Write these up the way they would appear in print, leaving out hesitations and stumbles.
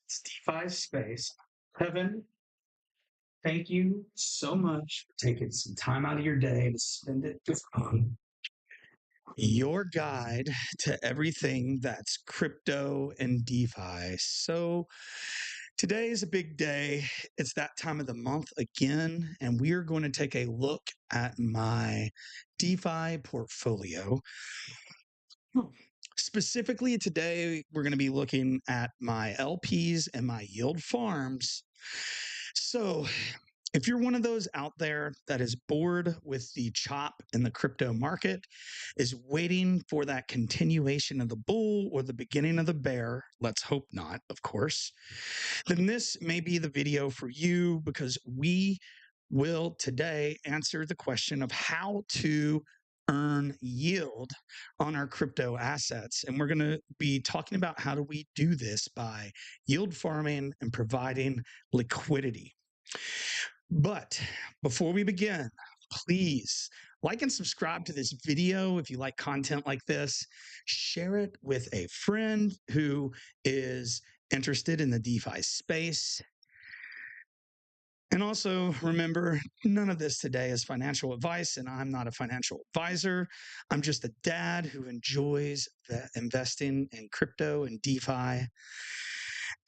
It's DeFi space. Kevin, thank you so much for taking some time out of your day to spend it with me. Your guide to everything that's crypto and DeFi. So today is a big day. It's that time of the month again, and we are going to take a look at my DeFi portfolio. Specifically today, we're going to be looking at my LPs and my yield farms. So if you're one of those out there that is bored with the chop in the crypto market, is waiting for that continuation of the bull or the beginning of the bear, let's hope not, of course, then this may be the video for you, because we will today answer the question of how to earn yield on our crypto assets. And we're going to be talking about how do we do this by yield farming and providing liquidity. But before we begin, please like and subscribe to this video if you like content like this. Share it with a friend who is interested in the DeFi space. And also remember, none of this today is financial advice, and I'm not a financial advisor. I'm just a dad who enjoys investing in crypto and DeFi.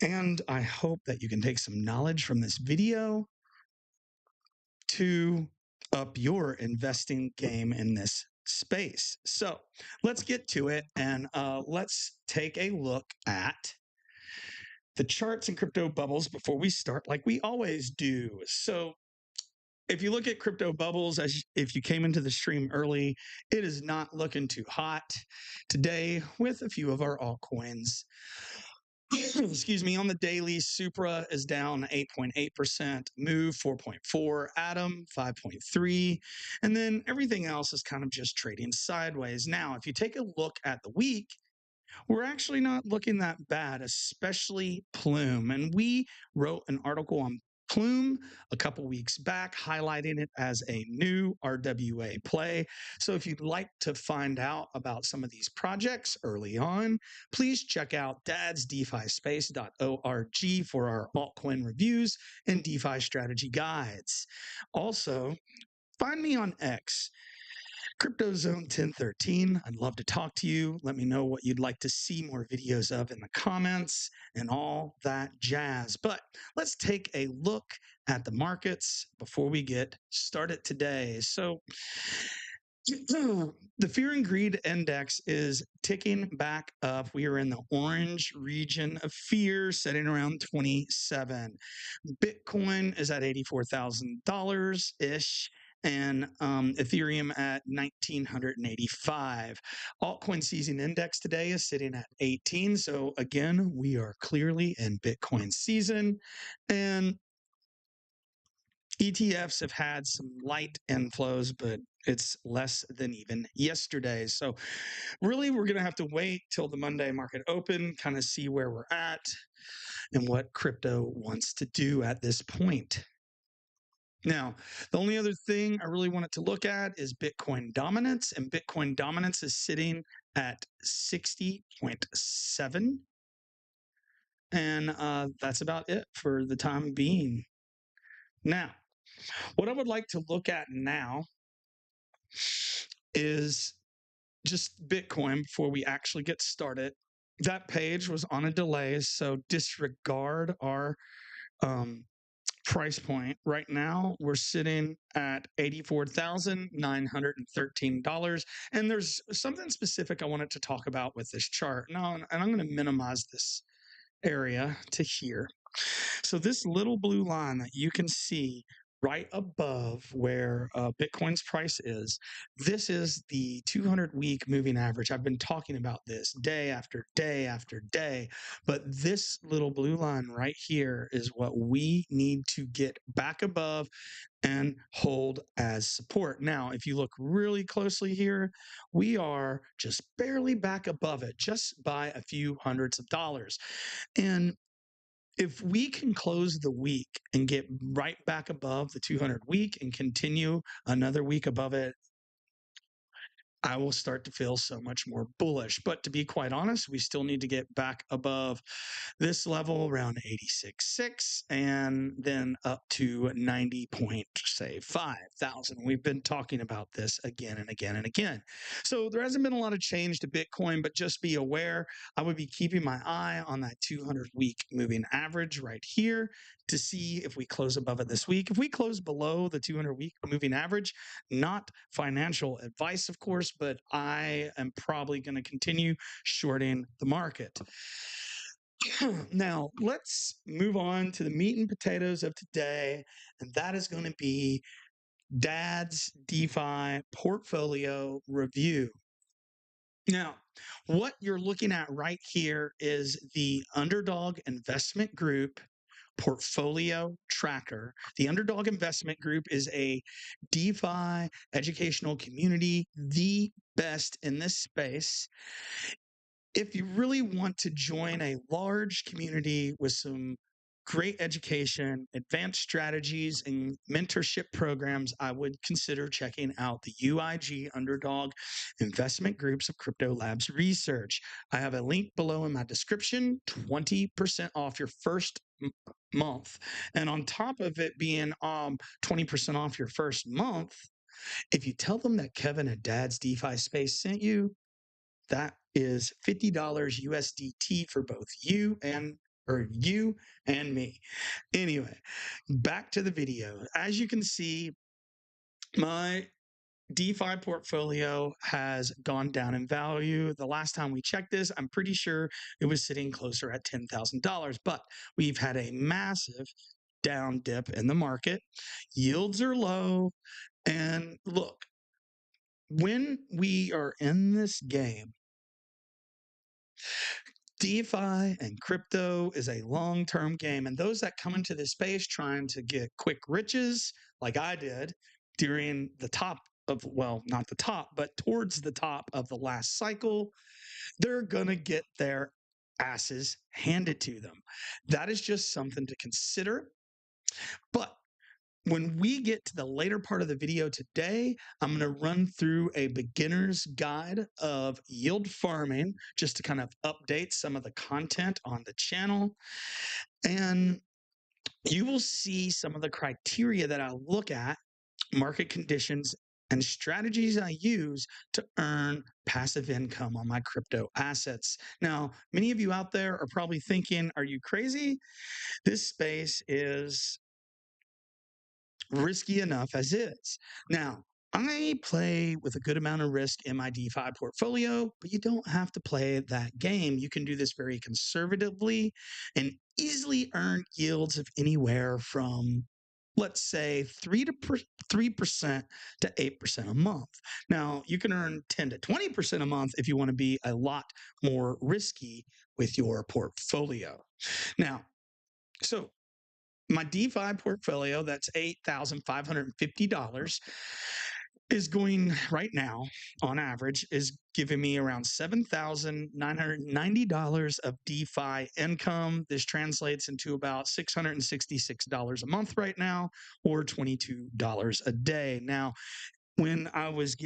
And I hope that you can take some knowledge from this video to up your investing game in this space. So let's get to it, and let's take a look at the charts and crypto bubbles before we start, like we always do. So if you look at crypto bubbles, as if you came into the stream early, it is not looking too hot today with a few of our altcoins. Excuse me, on the daily, Supra is down 8.8%, Move 4.4, Atom 5.3, and then everything else is kind of just trading sideways. Now, if you take a look at the week, we're actually not looking that bad, especially Plume. And we wrote an article on Plume a couple weeks back, highlighting it as a new RWA play. So if you'd like to find out about some of these projects early on, please check out dadsdefispace.org for our altcoin reviews and DeFi strategy guides. Also, find me on X, CryptoZone 1013. I'd love to talk to you. Let me know what you'd like to see more videos of in the comments and all that jazz. But let's take a look at the markets before we get started today. So the Fear and Greed Index is ticking back up. We are in the orange region of fear, sitting around 27. Bitcoin is at $84,000-ish. And Ethereum at 1,985. Altcoin season index today is sitting at 18. So again, we are clearly in Bitcoin season, and ETFs have had some light inflows, but it's less than even yesterday. So really, we're going to have to wait till the Monday market open, kind of see where we're at and what crypto wants to do at this point. Now, the only other thing I really wanted to look at is Bitcoin dominance, and Bitcoin dominance is sitting at 60.7. And that's about it for the time being. Now, what I would like to look at now is just Bitcoin before we actually get started. That page was on a delay, so disregard our price point right now, we're sitting at $84,913. And there's something specific I wanted to talk about with this chart. Now, and I'm going to minimize this area to here. So this little blue line that you can see right above where Bitcoin's price is, this is the 200-week moving average. I've been talking about this day after day after day, but this little blue line right here is what we need to get back above and hold as support. Now, if you look really closely here, we are just barely back above it, just by a few hundreds of dollars. And if we can close the week and get right back above the 200 week and continue another week above it, I will start to feel so much more bullish. But to be quite honest, we still need to get back above this level around 86.6 and then up to 90.5,000. We've been talking about this again and again and again. So there hasn't been a lot of change to Bitcoin, but just be aware, I would be keeping my eye on that 200-week moving average right here to see if we close above it this week. If we close below the 200-week moving average, not financial advice, of course, but I am probably going to continue shorting the market. Now, let's move on to the meat and potatoes of today, and that is going to be Dad's DeFi portfolio review. Now, what you're looking at right here is the Underdog Investment Group portfolio tracker. The Underdog Investment Group is a DeFi educational community, the best in this space. If you really want to join a large community with some great education, advanced strategies, and mentorship programs, I would consider checking out the UIG Underdog Investment Groups of Crypto Labs Research. I have a link below in my description, 20% off your first month. And on top of it being 20% off your first month, if you tell them that Kevin at Dad's DeFi Space sent you, that is $50 USDT for both you and me. Anyway, back to the video. As you can see, my DeFi portfolio has gone down in value. The last time we checked this, I'm pretty sure it was sitting closer at $10,000, but we've had a massive down dip in the market. Yields are low. And look, when we are in this game, DeFi and crypto is a long-term game. And those that come into this space trying to get quick riches, like I did during the top of, well, not the top, but towards the top of the last cycle, they're going to get their asses handed to them. That is just something to consider. But when we get to the later part of the video today, I'm going to run through a beginner's guide of yield farming just to kind of update some of the content on the channel. And you will see some of the criteria that I look at, market conditions, and strategies I use to earn passive income on my crypto assets. Now, many of you out there are probably thinking, are you crazy? This space is risky enough as is. Now, I play with a good amount of risk in my DeFi portfolio, but you don't have to play that game. You can do this very conservatively and easily earn yields of anywhere from, let's say, 3% to 8% a month. Now, you can earn 10 to 20% a month if you want to be a lot more risky with your portfolio. Now, so my DeFi portfolio, that's $8,550, is going right now, on average, is giving me around $7,990 of DeFi income. This translates into about $666 a month right now, or $22 a day. Now, when I was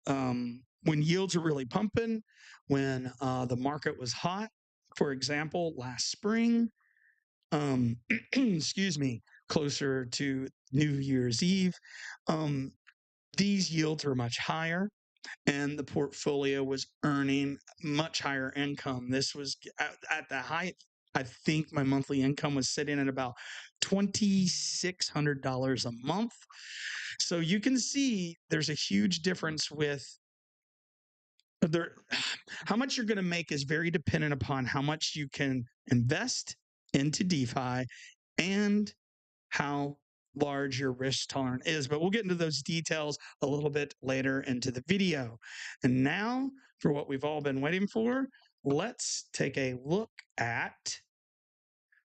when yields are really pumping, when the market was hot, for example, last spring, excuse me, closer to New Year's Eve, these yields were much higher and the portfolio was earning much higher income. This was at the height I think my monthly income was sitting at about $2,600 a month. So you can see there's a huge difference with there. How much you're going to make is very dependent upon how much you can invest into DeFi and how large your risk tolerance is. But we'll get into those details a little bit later into the video. And now, for what we've all been waiting for, let's take a look at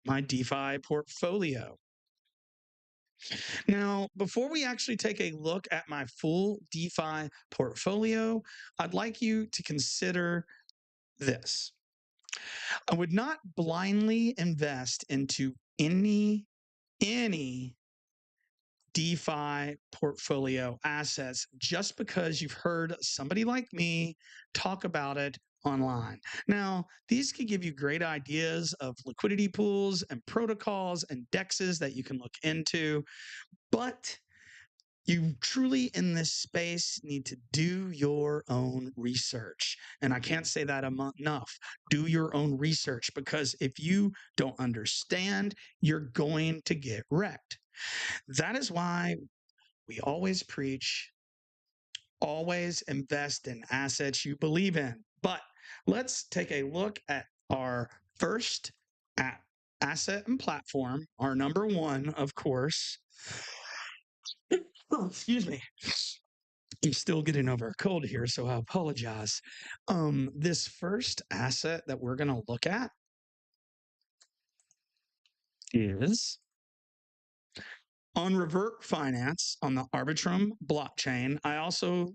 my DeFi portfolio. Now, before we actually take a look at my full DeFi portfolio, I'd like you to consider this. I would not blindly invest into any DeFi portfolio assets just because you've heard somebody like me talk about it online. Now, these could give you great ideas of liquidity pools and protocols and DEXs that you can look into, but you truly in this space need to do your own research. And I can't say that enough. Do your own research, because if you don't understand, you're going to get wrecked. That is why we always preach, always invest in assets you believe in. But let's take a look at our first asset and platform, our number one, of course. Oh, excuse me. I'm still getting over a cold here, so I apologize. This first asset that we're going to look at is on Revert Finance on the Aerodrome blockchain. I also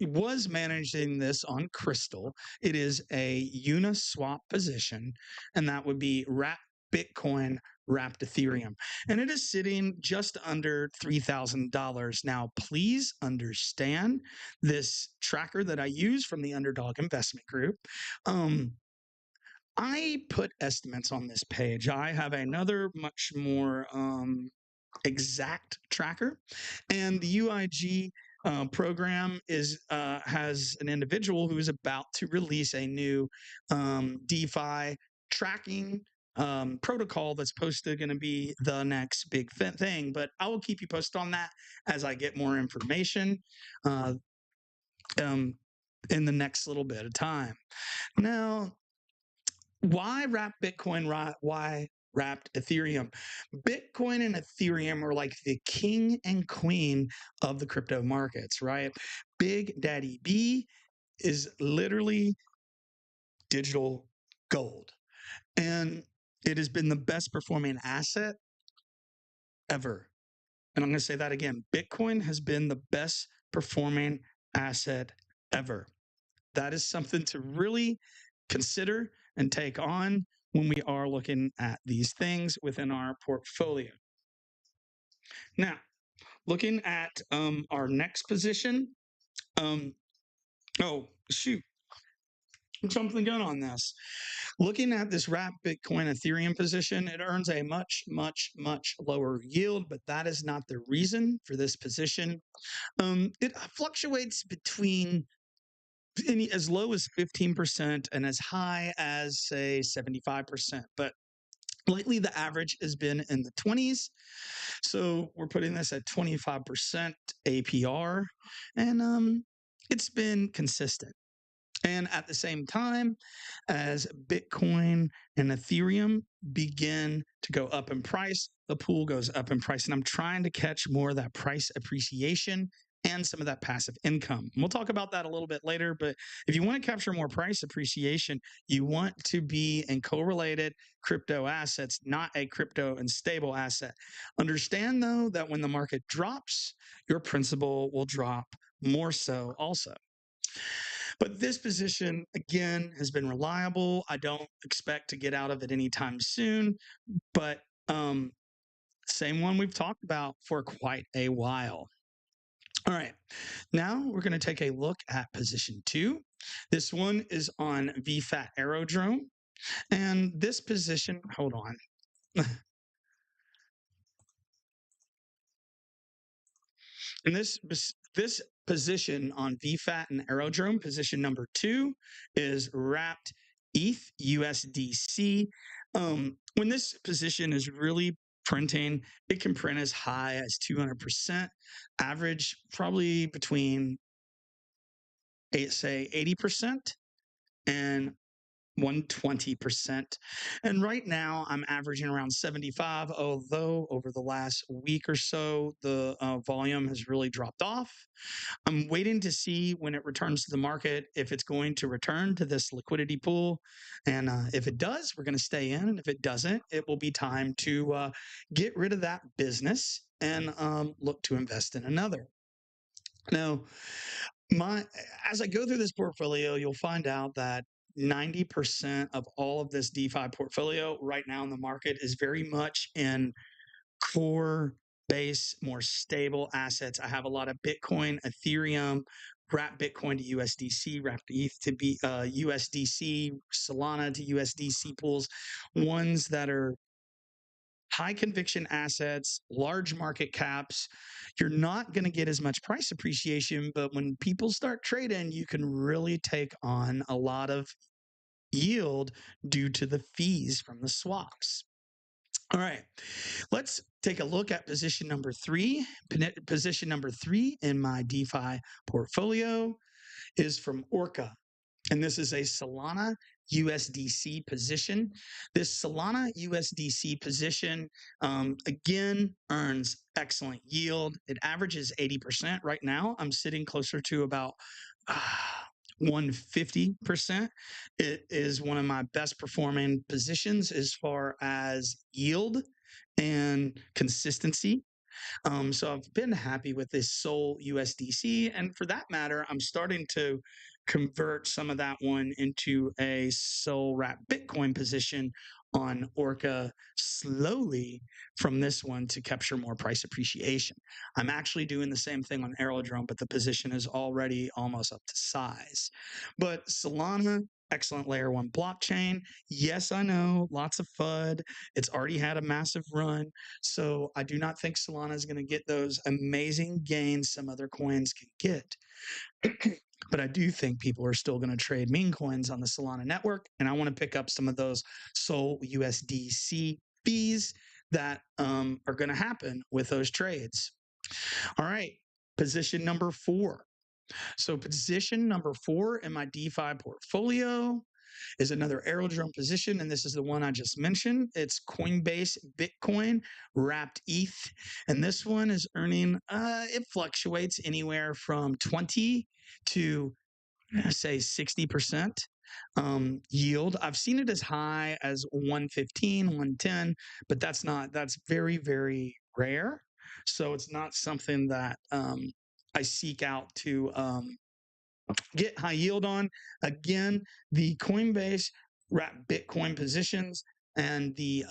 was managing this on Crystal. It is a Uniswap position, and that would be wrapped Bitcoin, wrapped Ethereum. And it is sitting just under $3,000. Now, please understand this tracker that I use from the Underdog Investment Group. I put estimates on this page. I have another much more exact tracker, and the UIG program has an individual who is about to release a new DeFi tracking protocol that's posted going to be the next big thing. But I will keep you posted on that as I get more information uh, um, in the next little bit of time. Now, why wrap Bitcoin? Why wrapped Ethereum? Bitcoin and Ethereum are like the king and queen of the crypto markets, right? Big Daddy B is literally digital gold. And it has been the best performing asset ever. And I'm going to say that again. Bitcoin has been the best performing asset ever. That is something to really consider and take on when we are looking at these things within our portfolio. Now, looking at our next position. Oh, shoot. I'm jumping the gun on this. Looking at this wrapped Bitcoin Ethereum position, it earns a much, much, much lower yield, but that is not the reason for this position. It fluctuates between as low as 15% and as high as, say, 75%. But lately, the average has been in the 20s. So we're putting this at 25% APR, and it's been consistent. And at the same time, as Bitcoin and Ethereum begin to go up in price, the pool goes up in price. And I'm trying to catch more of that price appreciation and some of that passive income. And we'll talk about that a little bit later. But if you want to capture more price appreciation, you want to be in correlated crypto assets, not a crypto and stable asset. Understand, though, that when the market drops, your principal will drop more so also. But this position, again, has been reliable. I don't expect to get out of it anytime soon, but same one we've talked about for quite a while. All right, now we're going to take a look at position 2. This one is on VFAT Aerodrome. And this position, hold on. And this position on VFAT and Aerodrome, position number 2, is wrapped ETH USDC. When this position is really printing, it can print as high as 200%, average probably between, say, 80% and 120%. And right now I'm averaging around 75, although over the last week or so, the volume has really dropped off. I'm waiting to see when it returns to the market if it's going to return to this liquidity pool. And if it does, we're going to stay in. And if it doesn't, it will be time to get rid of that business and look to invest in another. Now, my as I go through this portfolio, you'll find out that 90% of all of this DeFi portfolio right now in the market is very much in core base, more stable assets. I have a lot of Bitcoin, Ethereum, wrap Bitcoin to USDC, wrap ETH to be USDC, Solana to USDC pools, ones that are high conviction assets, large market caps. You're not going to get as much price appreciation, but when people start trading, you can really take on a lot of yield due to the fees from the swaps. All right, let's take a look at position number three. Position number three in my DeFi portfolio is from Orca. And this is a Solana USDC position. This Solana USDC position, again, earns excellent yield. It averages 80%. Right now, I'm sitting closer to about 150%. It is one of my best performing positions as far as yield and consistency. So I've been happy with this Sol USDC. And for that matter, I'm starting to convert some of that one into a Sol wrap Bitcoin position on Orca slowly from this one to capture more price appreciation. I'm actually doing the same thing on Aerodrome, but the position is already almost up to size. But Solana, excellent layer one blockchain. Yes, I know, lots of FUD. It's already had a massive run. So I do not think Solana is going to get those amazing gains some other coins can get. But I do think people are still going to trade meme coins on the Solana network. And I want to pick up some of those Sol USDC fees that are going to happen with those trades. All right, position number four. So position number four in my DeFi portfolio is another Aerodrome position, and this is the one I just mentioned. It's Coinbase Bitcoin wrapped ETH, and this one is earning, it fluctuates anywhere from 20 to say 60% yield. I've seen it as high as 115, 110, but that's very, very rare. So it's not something that I seek out to get high yield on. Again, the Coinbase wrap Bitcoin positions and the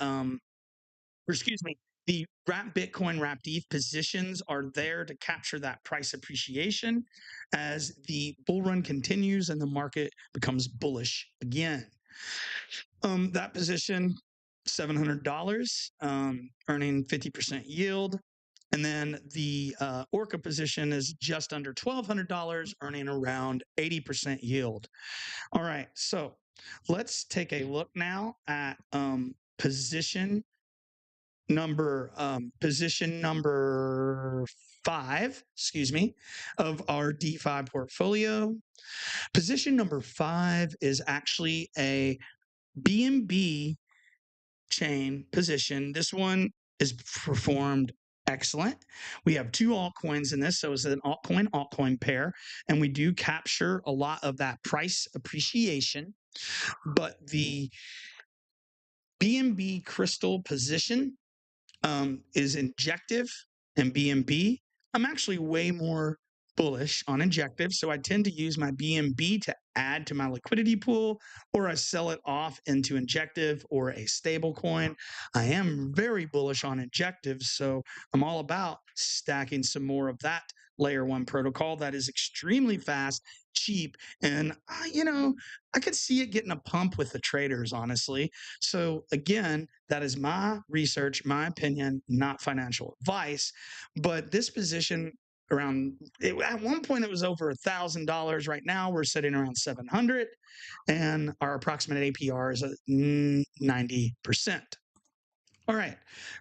the wrap Bitcoin wrapped ETH positions are there to capture that price appreciation as the bull run continues and the market becomes bullish again. That position, $700, earning 50% yield. And then the Orca position is just under $1,200, earning around 80% yield. All right, so let's take a look now at position number 5, of our DeFi portfolio. Position number 5 is actually a BNB chain position. This one is performed excellent. We have two altcoins in this, so it's an altcoin pair, and we do capture a lot of that price appreciation. But the BNB crystal position is injective and BNB. I'm actually way more bullish on injective, so I tend to use my BNB to add to my liquidity pool, or I sell it off into injective or a stable coin. I am very bullish on injective, so I'm all about stacking some more of that layer one protocol that is extremely fast, cheap, and I could see it getting a pump with the traders, honestly. So again, that is my research, my opinion, not financial advice. But this position around, at one point it was over $1,000. Right now we're sitting around 700, and our approximate APR is 90%. All right,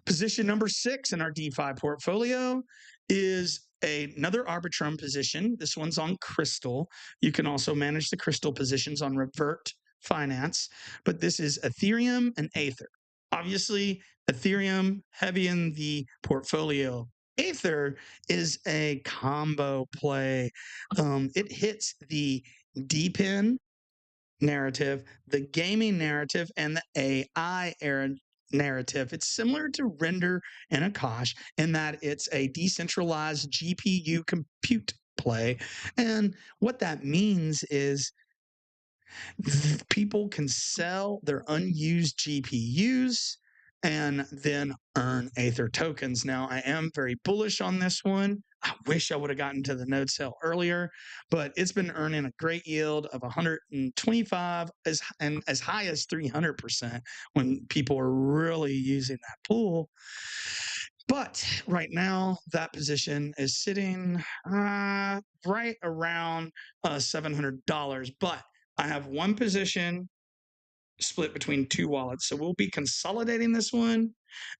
position number 6 in our DeFi portfolio is another Arbitrum position. This one's on Crystal. You can also manage the Crystal positions on Revert Finance, but this is Ethereum and Aether. Obviously, Ethereum heavy in the portfolio. Aether is a combo play. It hits the DePIN narrative, the gaming narrative, and the AI era narrative. It's similar to Render and Akash in that it's a decentralized GPU compute play. And what that means is people can sell their unused GPUs and then earn Aether tokens. Now, I am very bullish on this one. I wish I would have gotten to the node sale earlier, but it's been earning a great yield of 125 and as high as 300% when people are really using that pool. But right now, that position is sitting right around $700. But I have one position split between 2 wallets. So we'll be consolidating this one,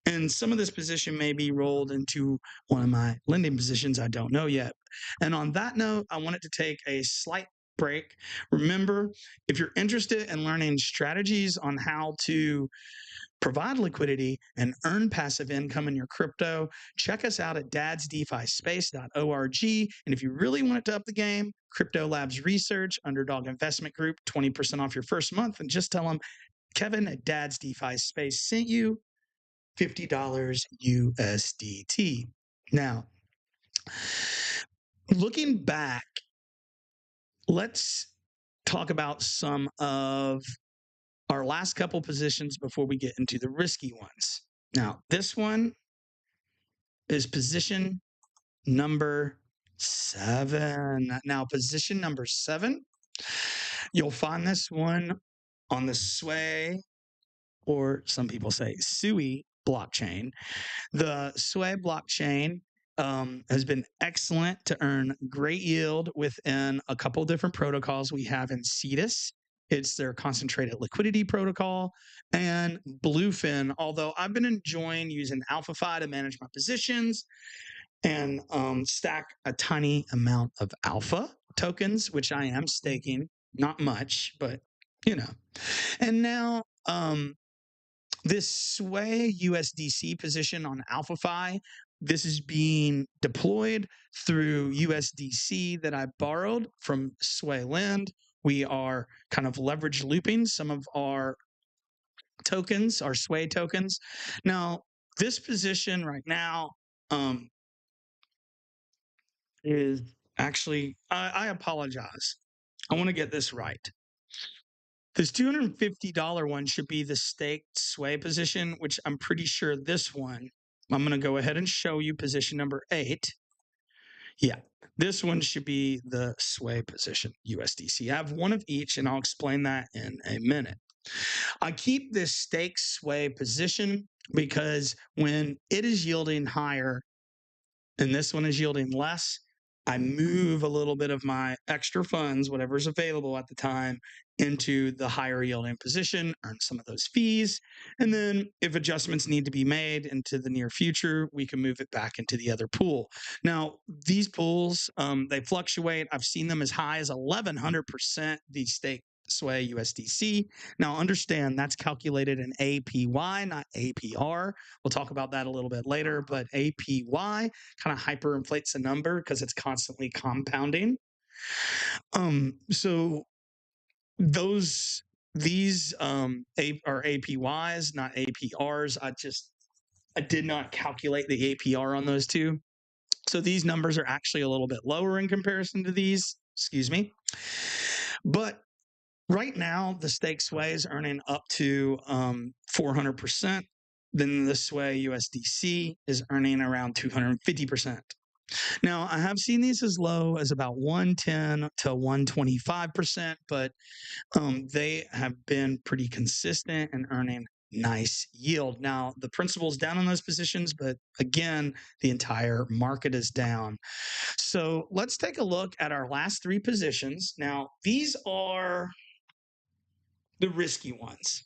and some of this position may be rolled into one of my lending positions. I don't know yet. And on that note, I wanted to take a slight break. Remember, if you're interested in learning strategies on how to provide liquidity and earn passive income in your crypto, check us out at dadsdefispace.org. And if you really want it to up the game, Crypto Labs Research, Underdog Investment Group, 20% off your first month. And just tell them Kevin at Dad's DeFi Space sent you $50 USDT. Now, looking back, let's talk about some of our last couple positions before we get into the risky ones. Now, this one is position number 7. Now, position number 7, you'll find this one on the Sway, or some people say Sui blockchain. The Sway blockchain has been excellent to earn great yield within a couple different protocols we have in Cetus. It's their concentrated liquidity protocol, and Bluefin, although I've been enjoying using AlphaFi to manage my positions and stack a tiny amount of alpha tokens, which I am staking, not much, but you know. And now this Sway USDC position on AlphaFi, this is being deployed through USDC that I borrowed from Sway Lend. We are kind of leverage looping some of our tokens, our Sway tokens. Now, this position right now is actually, I apologize. I want to get this right. This $250 one should be the staked Sway position, which I'm pretty sure this one, I'm going to go ahead and show you position number 8. Yeah, this one should be the Sway position, USDC. I have one of each, and I'll explain that in a minute. I keep this stake Sway position because when it is yielding higher and this one is yielding less, I move a little bit of my extra funds, whatever's available at the time, into the higher yielding position, earn some of those fees. And then if adjustments need to be made into the near future, we can move it back into the other pool. Now, these pools, they fluctuate. I've seen them as high as 1,100%, these stake Sway USDC. Now, understand that's calculated in APY, not APR. We'll talk about that a little bit later, but APY kind of hyperinflates the number because it's constantly compounding. So these are APYs, not APRs. I did not calculate the APR on those two. So these numbers are actually a little bit lower in comparison to these, excuse me. But right now, the stake Sway is earning up to 400%. Then the Sway USDC is earning around 250%. Now, I have seen these as low as about 110 to 125%, but they have been pretty consistent in earning nice yield. Now, the principal's down on those positions, but again, the entire market is down. So let's take a look at our last 3 positions. Now, these are the risky ones.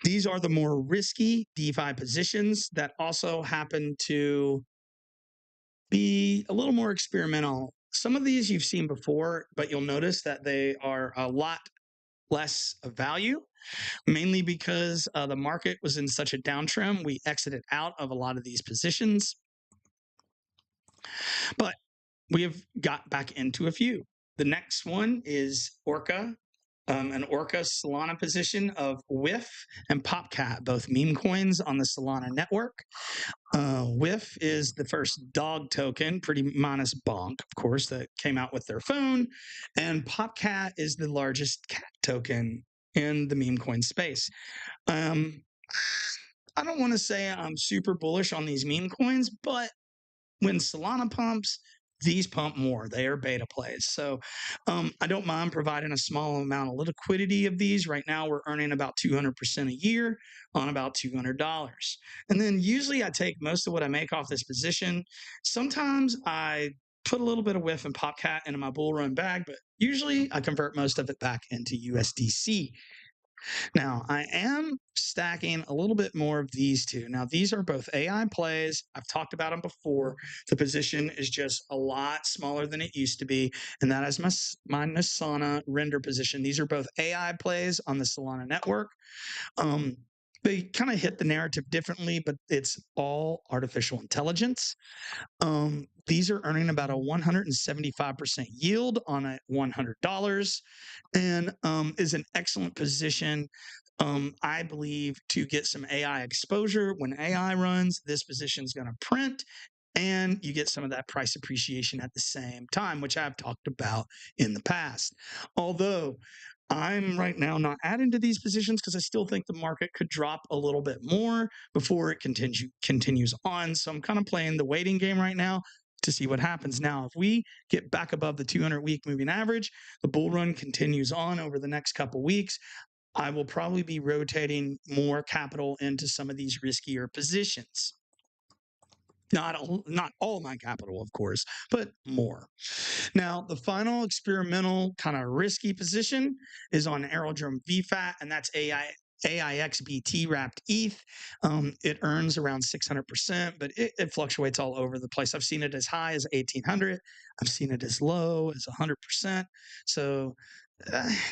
These are the more risky DeFi positions that also happen to be a little more experimental. Some of these you've seen before, but you'll notice that they are a lot less value, mainly because the market was in such a downtrend. We exited out of a lot of these positions, but we have got back into a few. The next one is Orca, an Orca Solana position of WIF and PopCat, both meme coins on the Solana network. WIF is the first dog token, pretty minus Bonk, of course, that came out with their phone. And PopCat is the largest cat token in the meme coin space. I don't want to say I'm super bullish on these meme coins, but when Solana pumps, these pump more. They are beta plays. So I don't mind providing a small amount of liquidity of these. Right now, we're earning about 200% a year on about $200. And then usually I take most of what I make off this position. Sometimes I put a little bit of whiff and PopCat into my bull run bag, but usually I convert most of it back into USDC. Now, I am stacking a little bit more of these two. Now, these are both AI plays. I've talked about them before. The position is just a lot smaller than it used to be, and that is my Nasana render position. These are both AI plays on the Solana network. They kind of hit the narrative differently, but it's all artificial intelligence. These are earning about a 175% yield on a $100 and is an excellent position, I believe, to get some AI exposure. When AI runs, this position is going to print and you get some of that price appreciation at the same time, which I've talked about in the past. Although I'm right now not adding to these positions because I still think the market could drop a little bit more before it continues on. So I'm kind of playing the waiting game right now to see what happens. Now, if we get back above the 200-week moving average, the bull run continues on over the next couple weeks, I will probably be rotating more capital into some of these riskier positions. Not all my capital, of course, but more. Now, the final experimental kind of risky position is on Aerodrome VFAT, and that's AIXBT wrapped ETH. It earns around 600%, but it fluctuates all over the place. I've seen it as high as 1,800. I've seen it as low as 100%. So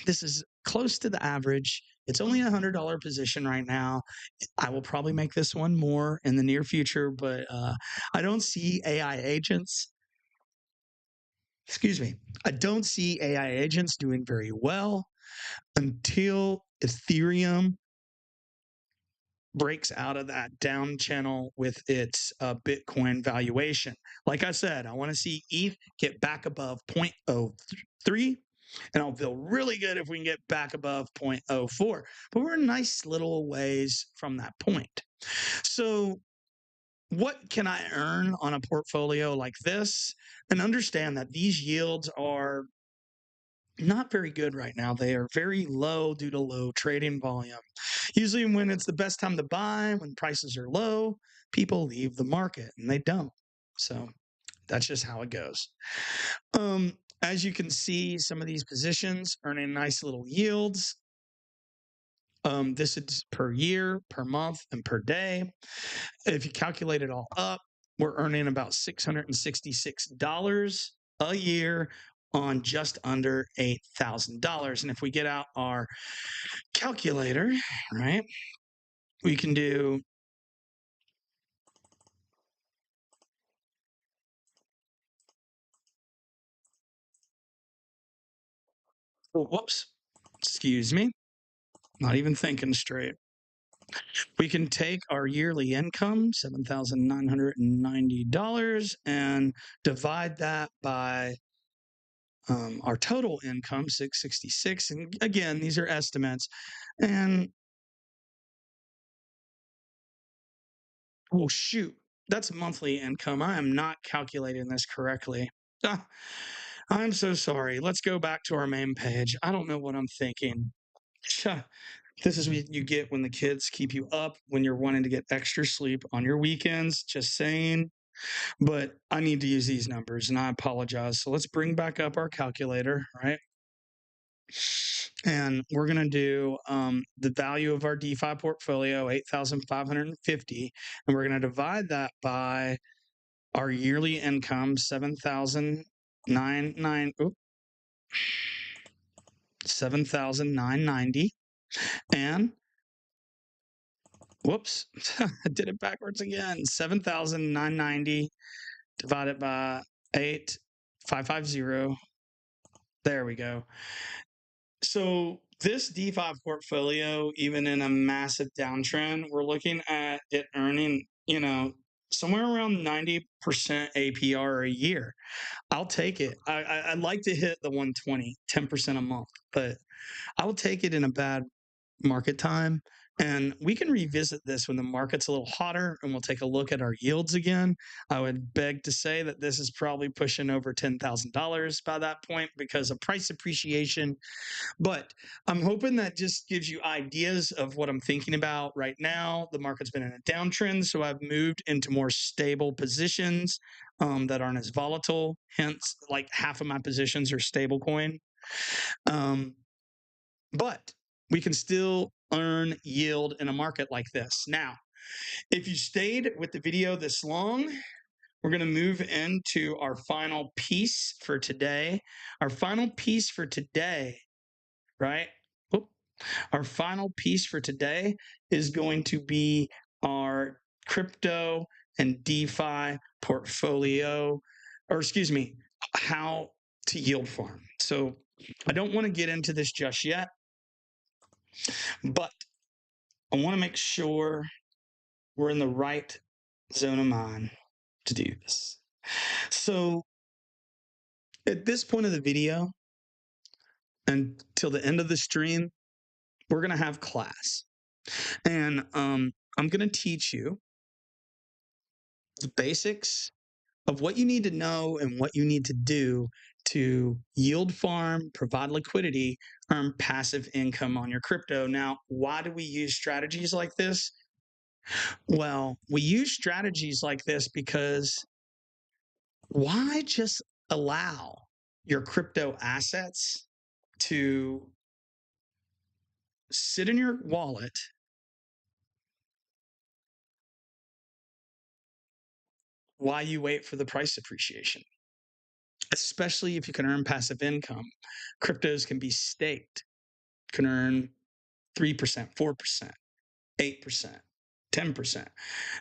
this is close to the average. It's only a $100 position right now. I will probably make this one more in the near future, but I don't see AI agents. Excuse me. I don't see AI agents doing very well until Ethereum breaks out of that down channel with its Bitcoin valuation. Like I said, I want to see ETH get back above 0.03. And I'll feel really good if we can get back above 0.04. But we're a nice little ways from that point. So what can I earn on a portfolio like this? And understand that these yields are not very good right now. They are very low due to low trading volume. Usually when it's the best time to buy, when prices are low, people leave the market and they don't. So that's just how it goes. As you can see, some of these positions earning nice little yields. This is per year, per month, and per day. If you calculate it all up, we're earning about $666 a year on just under $8,000. And if we get out our calculator, right, we can do whoops, excuse me, not even thinking straight. We can take our yearly income, $7,990, and divide that by our total income, 666. And again, these are estimates. And oh, shoot, that's monthly income. I am not calculating this correctly. Ah, I'm so sorry. Let's go back to our main page. I don't know what I'm thinking. This is what you get when the kids keep you up when you're wanting to get extra sleep on your weekends. Just saying. But I need to use these numbers and I apologize. So let's bring back up our calculator, right? And we're going to do the value of our DeFi portfolio, 8,550. And we're going to divide that by our yearly income, 7,990. And whoops, I did it backwards again. 7,990 divided by 8,550. There we go. So this DeFi portfolio, even in a massive downtrend, we're looking at it earning, somewhere around 90% APR a year. I'll take it. I'd like to hit the 120, 10% a month, but I will take it in a bad market time. And we can revisit this when the market's a little hotter and we'll take a look at our yields again. I would beg to say that this is probably pushing over $10,000 by that point because of price appreciation. But I'm hoping that just gives you ideas of what I'm thinking about right now. The market's been in a downtrend, so I've moved into more stable positions that aren't as volatile. Hence, like half of my positions are stablecoin. But we can still earn yield in a market like this. Now, if you stayed with the video this long, we're going to move into our final piece for today. Our final piece for today, right? Our final piece for today is going to be our crypto and DeFi portfolio, or excuse me, how to yield farm. So I don't want to get into this just yet, but I want to make sure we're in the right zone of mind to do this. So at this point of the video, until the end of the stream, we're going to have class. And I'm going to teach you the basics of what you need to know and what you need to do to yield farm, provide liquidity, earn passive income on your crypto. Now, why do we use strategies like this? Well, we use strategies like this because why just allow your crypto assets to sit in your wallet while you wait for the price appreciation? Especially if you can earn passive income. Cryptos can be staked, can earn 3%, 4%, 8%, 10%.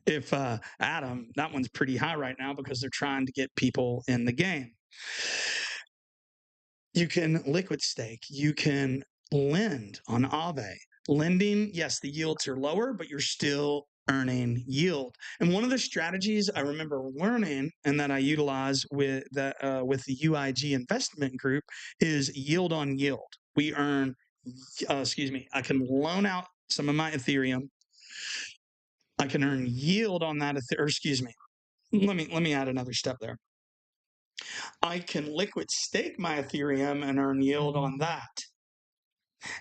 If Adam, that one's pretty high right now because they're trying to get people in the game. You can liquid stake. You can lend on Aave. Lending, yes, the yields are lower, but you're still earning yield. And one of the strategies I remember learning and that I utilize with the UIG investment group is yield on yield. We earn, I can loan out some of my Ethereum. I can earn yield on that, let me add another step there. I can liquid stake my Ethereum and earn yield on that.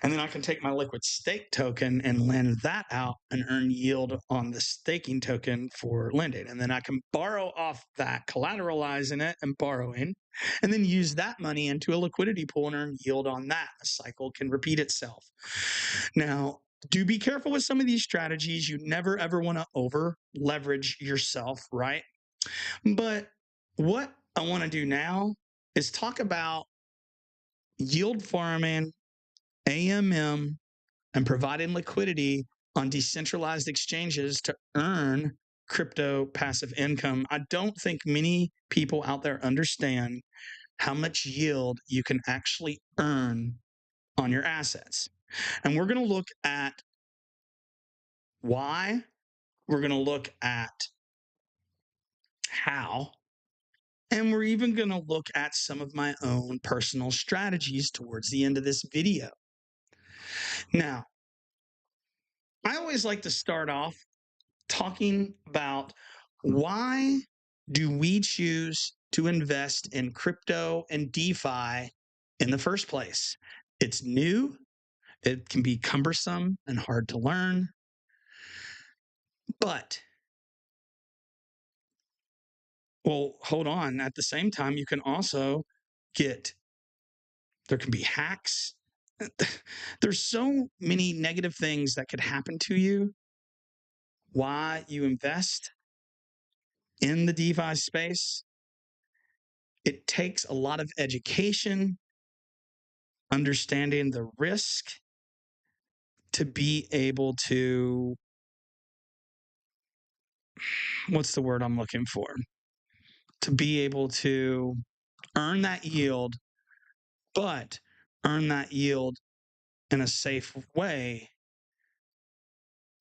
And then I can take my liquid stake token and lend that out and earn yield on the staking token for lending. And then I can borrow off that, collateralizing it and borrowing, and then use that money into a liquidity pool and earn yield on that. The cycle can repeat itself. Now, do be careful with some of these strategies. You never ever want to over leverage yourself, right? But what I want to do now is talk about yield farming, AMM, and providing liquidity on decentralized exchanges to earn crypto passive income. I don't think many people out there understand how much yield you can actually earn on your assets. And we're going to look at why, we're going to look at how, and we're even going to look at some of my own personal strategies towards the end of this video. Now, I always like to start off talking about why do we choose to invest in crypto and DeFi in the first place? It's new, It can be cumbersome and hard to learn. But, well, hold on. At the same time, you can also there can be hacks. There's so many negative things that could happen to you while you invest in the DeFi space. It takes a lot of education, understanding the risk to be able to, what's the word I'm looking for? To be able to earn that yield, but earn that yield in a safe way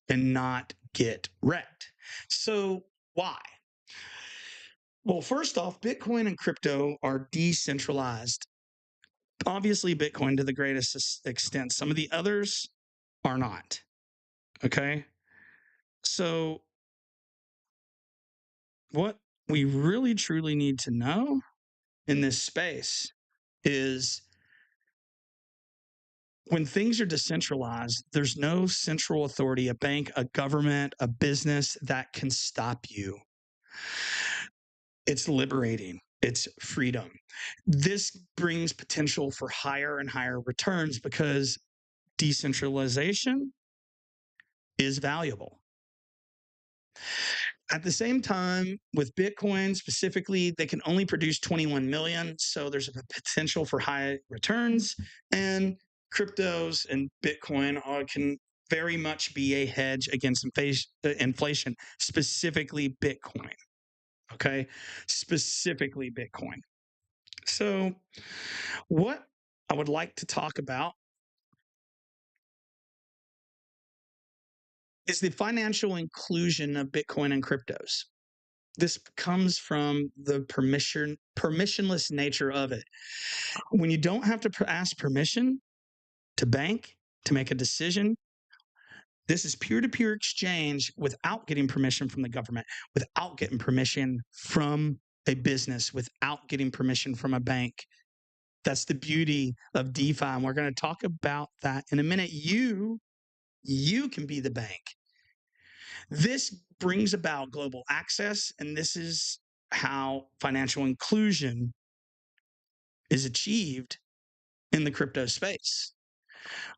and not get wrecked. So, why? Well, first off, Bitcoin and crypto are decentralized. Obviously, Bitcoin to the greatest extent. Some of the others are not. Okay. So, what we really truly need to know in this space is when things are decentralized, there's no central authority, a bank, a government, a business that can stop you. It's liberating. It's freedom. This brings potential for higher and higher returns because decentralization is valuable. At the same time, with Bitcoin specifically, they can only produce 21 million. So there's a potential for high returns. And cryptos and Bitcoin can very much be a hedge against inflation, specifically Bitcoin. Okay. Specifically Bitcoin. So, what I would like to talk about is the financial inclusion of Bitcoin and cryptos. This comes from the permissionless nature of it. When you don't have to ask permission to bank to make a decision, this is peer-to-peer exchange without getting permission from the government, without getting permission from a business, without getting permission from a bank. That's the beauty of DeFi, and we're going to talk about that in a minute. You can be the bank. This brings about global access, and this is how financial inclusion is achieved in the crypto space.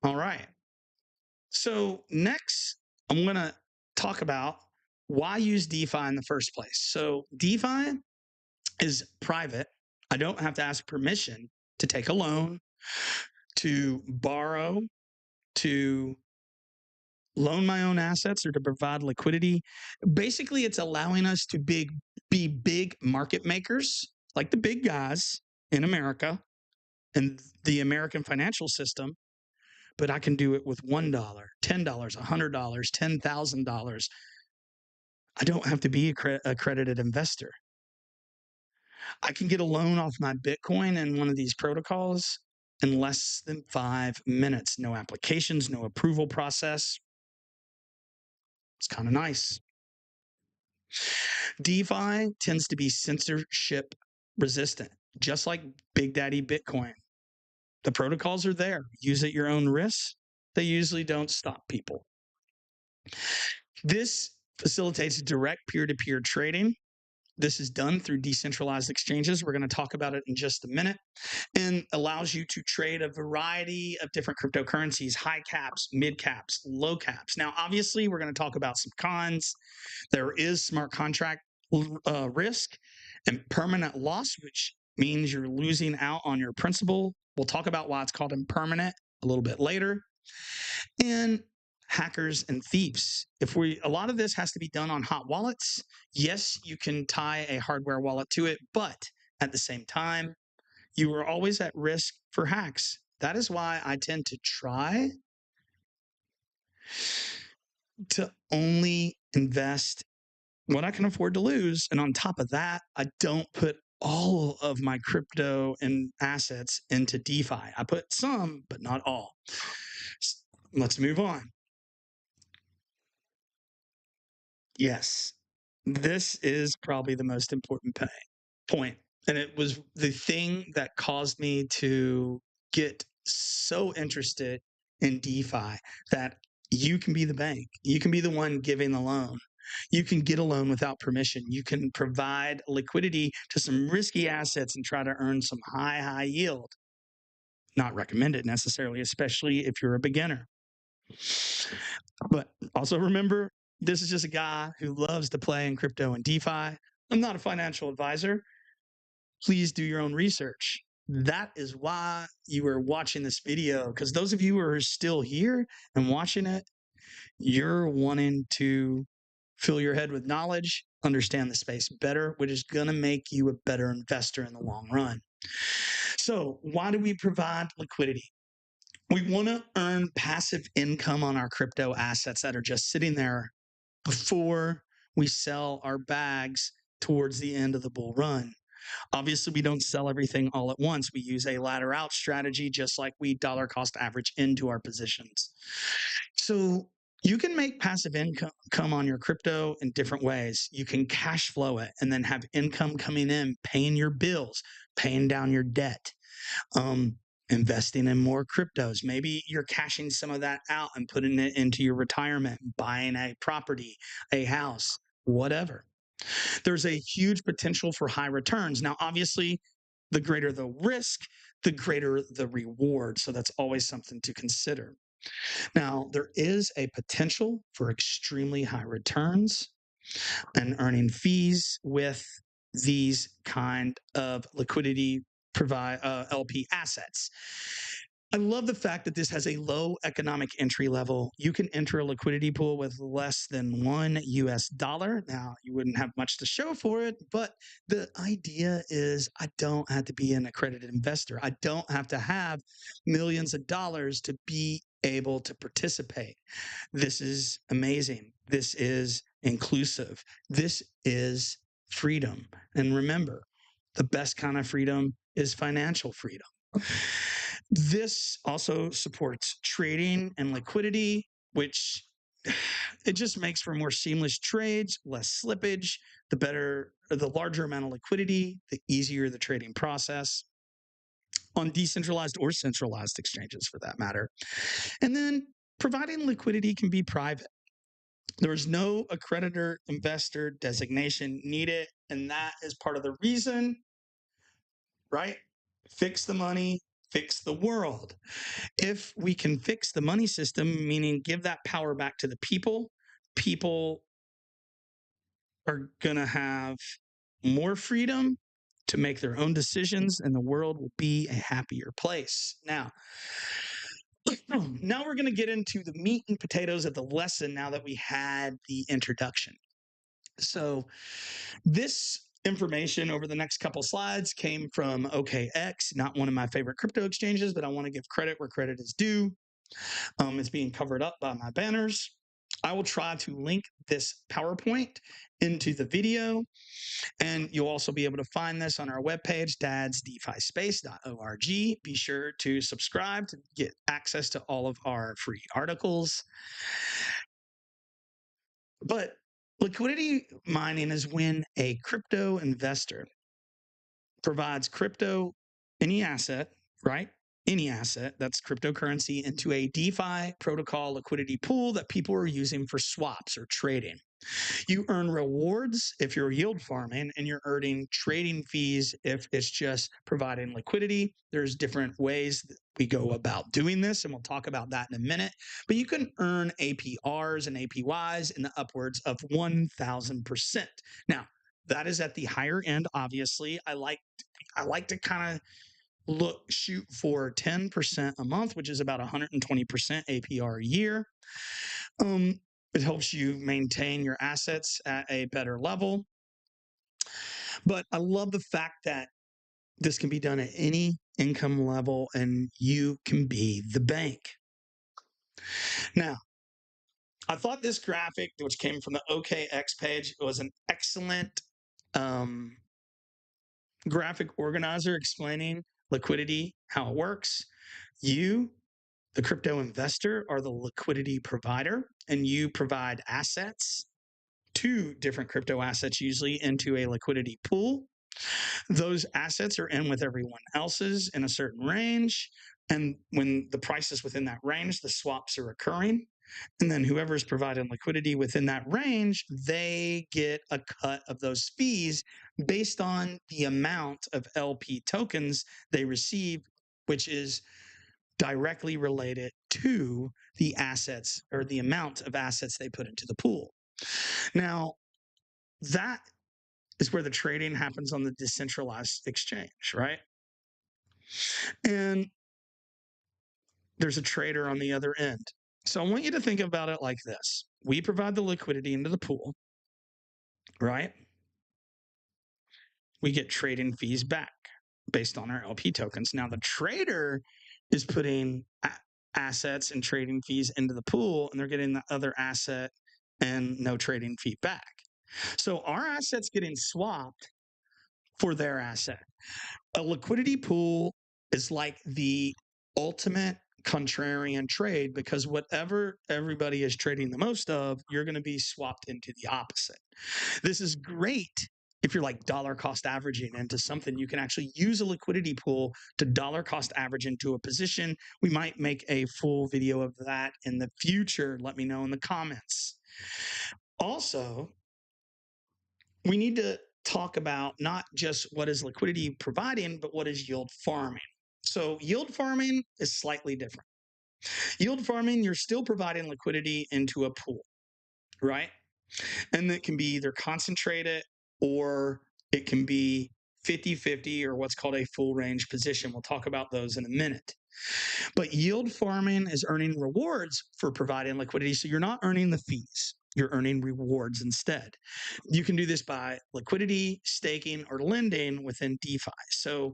All right. So next, I'm going to talk about why use DeFi in the first place. So DeFi is private. I don't have to ask permission to take a loan, to borrow, to loan my own assets, or to provide liquidity. Basically, it's allowing us to be big market makers, like the big guys in America and the American financial system. But I can do it with $1, $10, $100, $10,000. I don't have to be a accredited investor. I can get a loan off my Bitcoin in one of these protocols in less than 5 minutes. No applications, no approval process. It's kind of nice. DeFi tends to be censorship resistant, just like Big Daddy Bitcoin. The protocols are there. Use at your own risk. They usually don't stop people. This facilitates direct peer-to-peer trading. This is done through decentralized exchanges. We're going to talk about it in just a minute, and allows you to trade a variety of different cryptocurrencies, high caps, mid caps, low caps. Now, obviously, we're going to talk about some cons. There is smart contract risk and permanent loss, which means you're losing out on your principal. We'll talk about why it's called impermanent a little bit later. And hackers and thieves. A lot of this has to be done on hot wallets. Yes, you can tie a hardware wallet to it, but at the same time, you are always at risk for hacks. That is why I tend to try to only invest what I can afford to lose. And on top of that, I don't put all of my crypto and assets into DeFi. I put some, but not all. Let's move on. Yes, this is probably the most important point. And it was the thing that caused me to get so interested in DeFi that you can be the bank. You can be the one giving the loan. You can get a loan without permission. You can provide liquidity to some risky assets and try to earn some high yield. Not recommended necessarily, especially if you're a beginner. But also remember, this is just a guy who loves to play in crypto and DeFi. I'm not a financial advisor. Please do your own research. That is why you are watching this video, because those of you who are still here and watching it, you're wanting to fill your head with knowledge, understand the space better, which is going to make you a better investor in the long run. So why do we provide liquidity? We want to earn passive income on our crypto assets that are just sitting there before we sell our bags towards the end of the bull run. Obviously, we don't sell everything all at once. We use a ladder out strategy, just like we dollar cost average into our positions. So you can make passive income on your crypto in different ways. You can cash flow it and then have income coming in, paying your bills, paying down your debt, investing in more cryptos. Maybe you're cashing some of that out and putting it into your retirement, buying a property, a house, whatever. There's a huge potential for high returns. Now, obviously, the greater the risk, the greater the reward. So that's always something to consider. Now, there is a potential for extremely high returns and earning fees with these kind of liquidity LP assets. I love the fact that this has a low economic entry level. You can enter a liquidity pool with less than $1. Now, you wouldn't have much to show for it, but the idea is I don't have to be an accredited investor. I don't have to have millions of dollars to be able to participate. This is amazing. This is inclusive. This is freedom. And remember, the best kind of freedom is financial freedom. This also supports trading and liquidity, which it just makes for more seamless trades, less slippage, the larger amount of liquidity, the easier the trading process on decentralized or centralized exchanges for that matter. And then providing liquidity can be private. There is no accreditor investor designation needed, and that is part of the reason, right? Fix the money, fix the world. If we can fix the money system, meaning give that power back to the people, people are going to have more freedom to make their own decisions, and the world will be a happier place. Now we're going to get into the meat and potatoes of the lesson now that we had the introduction. So this information over the next couple slides came from OKX, not one of my favorite crypto exchanges, but I want to give credit where credit is due. It's being covered up by my banners. I will try to link this PowerPoint into the video, and you'll also be able to find this on our webpage, dadsdefispace.org. Be sure to subscribe to get access to all of our free articles. But liquidity mining is when a crypto investor provides any asset, right? Any asset that's cryptocurrency into a DeFi protocol liquidity pool that people are using for swaps or trading. You earn rewards if you're yield farming, and you're earning trading fees if it's just providing liquidity. There's different ways that we go about doing this, and we'll talk about that in a minute. But you can earn APRs and APYs in the upwards of 1,000%. Now, that is at the higher end, obviously. I like to kind of shoot for 10% a month, which is about 120% APR a year. It helps you maintain your assets at a better level. But I love the fact that this can be done at any income level and you can be the bank. Now, I thought this graphic, which came from the OKX page, was an excellent graphic organizer explaining liquidity, how it works. You, the crypto investor, are the liquidity provider, and you provide assets, 2 different crypto assets usually, into a liquidity pool. Those assets are in with everyone else's in a certain range, And when the price is within that range, the swaps are occurring. And then whoever's providing liquidity within that range, they get a cut of those fees based on the amount of LP tokens they receive, which is directly related to the assets or the amount of assets they put into the pool. Now, that is where the trading happens on the decentralized exchange, right? And there's a trader on the other end. So I want you to think about it like this. We provide the liquidity into the pool, right? We get trading fees back based on our LP tokens. Now the trader is putting assets and trading fees into the pool, and they're getting the other asset and no trading fee back. So our asset's getting swapped for their asset. A liquidity pool is like the ultimate contrarian trade, because whatever everybody is trading the most of, you're going to be swapped into the opposite. This is great if you're like dollar cost averaging into something. You can actually use a liquidity pool to dollar cost average into a position. We might make a full video of that in the future. Let me know in the comments. Also, we need to talk about not just what is liquidity providing, but what is yield farming. So yield farming is slightly different. Yield farming, you're still providing liquidity into a pool, right? And it can be either concentrated or it can be 50-50 or what's called a full range position. We'll talk about those in a minute. But yield farming is earning rewards for providing liquidity. So you're not earning the fees, you're earning rewards instead. You can do this by liquidity, staking, or lending within DeFi. So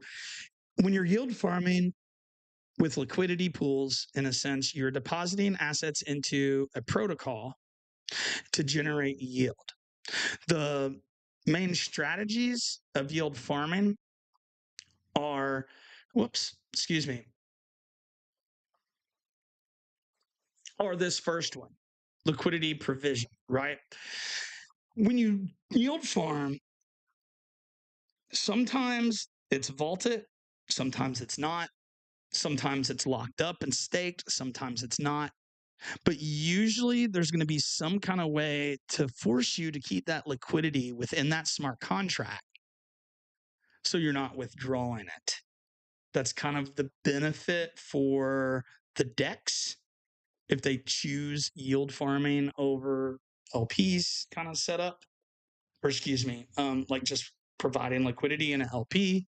when you're yield farming with liquidity pools, in a sense, you're depositing assets into a protocol to generate yield. The main strategies of yield farming are, or this first one, liquidity provision, right? When you yield farm, sometimes it's vaulted, sometimes it's not, sometimes it's locked up and staked, sometimes it's not. But usually there's going to be some kind of way to force you to keep that liquidity within that smart contract so you're not withdrawing it. That's kind of the benefit for the DEX if they choose yield farming over LPs kind of setup, or like just providing liquidity in an LP.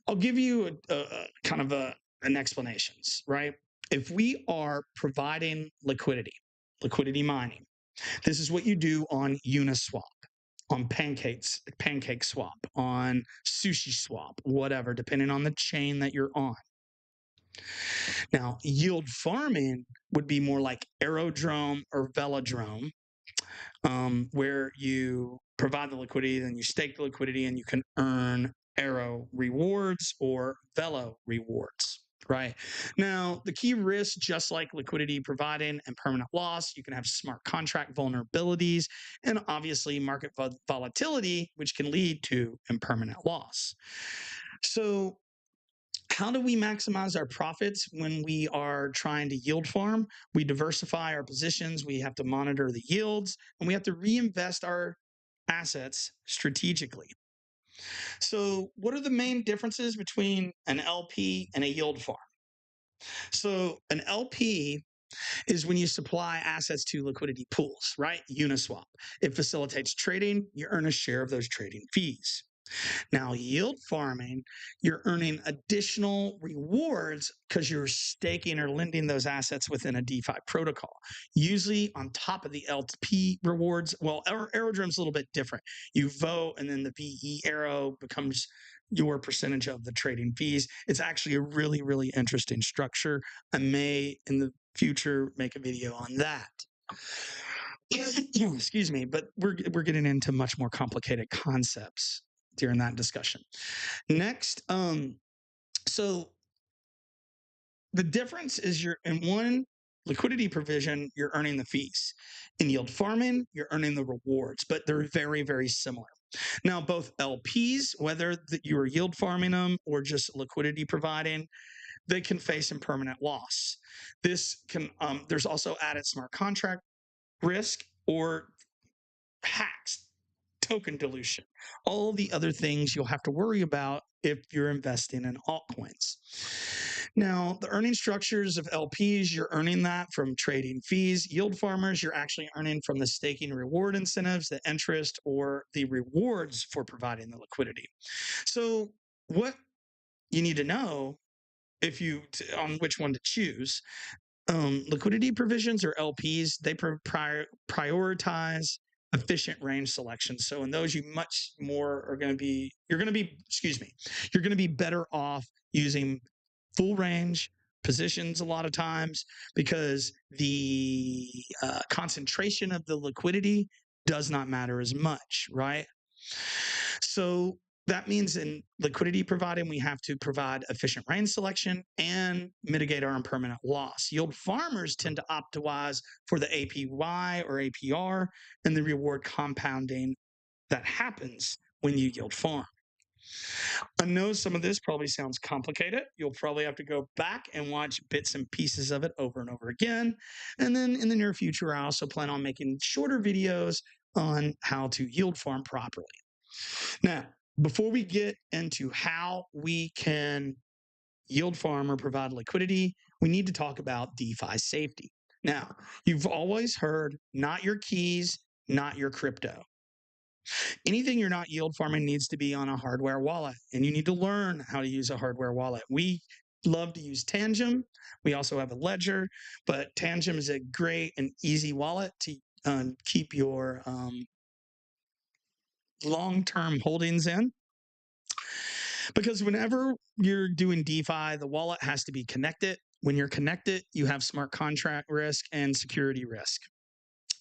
I'll give you a kind of an explanations, right? If we are providing liquidity mining, this is what you do on Uniswap, on Pancake Swap, on Sushi Swap, whatever, depending on the chain that you're on. Now, yield farming would be more like Aerodrome or Velodrome, where you provide the liquidity, then you stake the liquidity, and you can earn Aero rewards or Velo rewards. Right now, the key risk, just like liquidity providing and permanent loss, you can have smart contract vulnerabilities and obviously market volatility, which can lead to impermanent loss. So how do we maximize our profits when we are trying to yield farm? We diversify our positions, we have to monitor the yields, and we have to reinvest our assets strategically. So what are the main differences between an LP and a yield farm? So an LP is when you supply assets to liquidity pools, right? Uniswap. It facilitates trading. You earn a share of those trading fees. Now, yield farming, you're earning additional rewards because you're staking or lending those assets within a DeFi protocol, usually on top of the LP rewards. Well, Aerodrome's a little bit different. You vote, and then the VE arrow becomes your percentage of the trading fees. It's actually a really, really interesting structure. I may, in the future, make a video on that. Excuse me, but we're getting into much more complicated concepts during that discussion. Next, so the difference is you're in one liquidity provision, you're earning the fees. In yield farming, you're earning the rewards, but they're very, very similar. Now, both LPs, whether that you are yield farming them or just liquidity providing, they can face impermanent loss. This can, there's also added smart contract risk or hacks, token dilution, all the other things you'll have to worry about if you're investing in altcoins. Now, the earning structures of LPs, you're earning that from trading fees. Yield farmers, you're actually earning from the staking reward incentives, the interest, or the rewards for providing the liquidity. So, what you need to know if you on which one to choose, liquidity provisions or LPs, they prioritize efficient range selection. So in those, you much more are going to be, you're going to be, excuse me, you're going to be better off using full range positions a lot of times because the concentration of the liquidity does not matter as much, right? So that means in liquidity providing, we have to provide efficient range selection and mitigate our impermanent loss. Yield farmers tend to optimize for the APY or APR and the reward compounding that happens when you yield farm. I know some of this probably sounds complicated. You'll probably have to go back and watch bits and pieces of it over and over again. And then in the near future, I also plan on making shorter videos on how to yield farm properly. Now, before we get into how we can yield farm or provide liquidity, we need to talk about DeFi safety. Now, you've always heard not your keys, not your crypto. Anything you're not yield farming needs to be on a hardware wallet, and you need to learn how to use a hardware wallet. We love to use Tangem. We also have a Ledger, but Tangem is a great and easy wallet to keep your long-term holdings in. Because whenever you're doing DeFi, the wallet has to be connected. When you're connected, you have smart contract risk and security risk.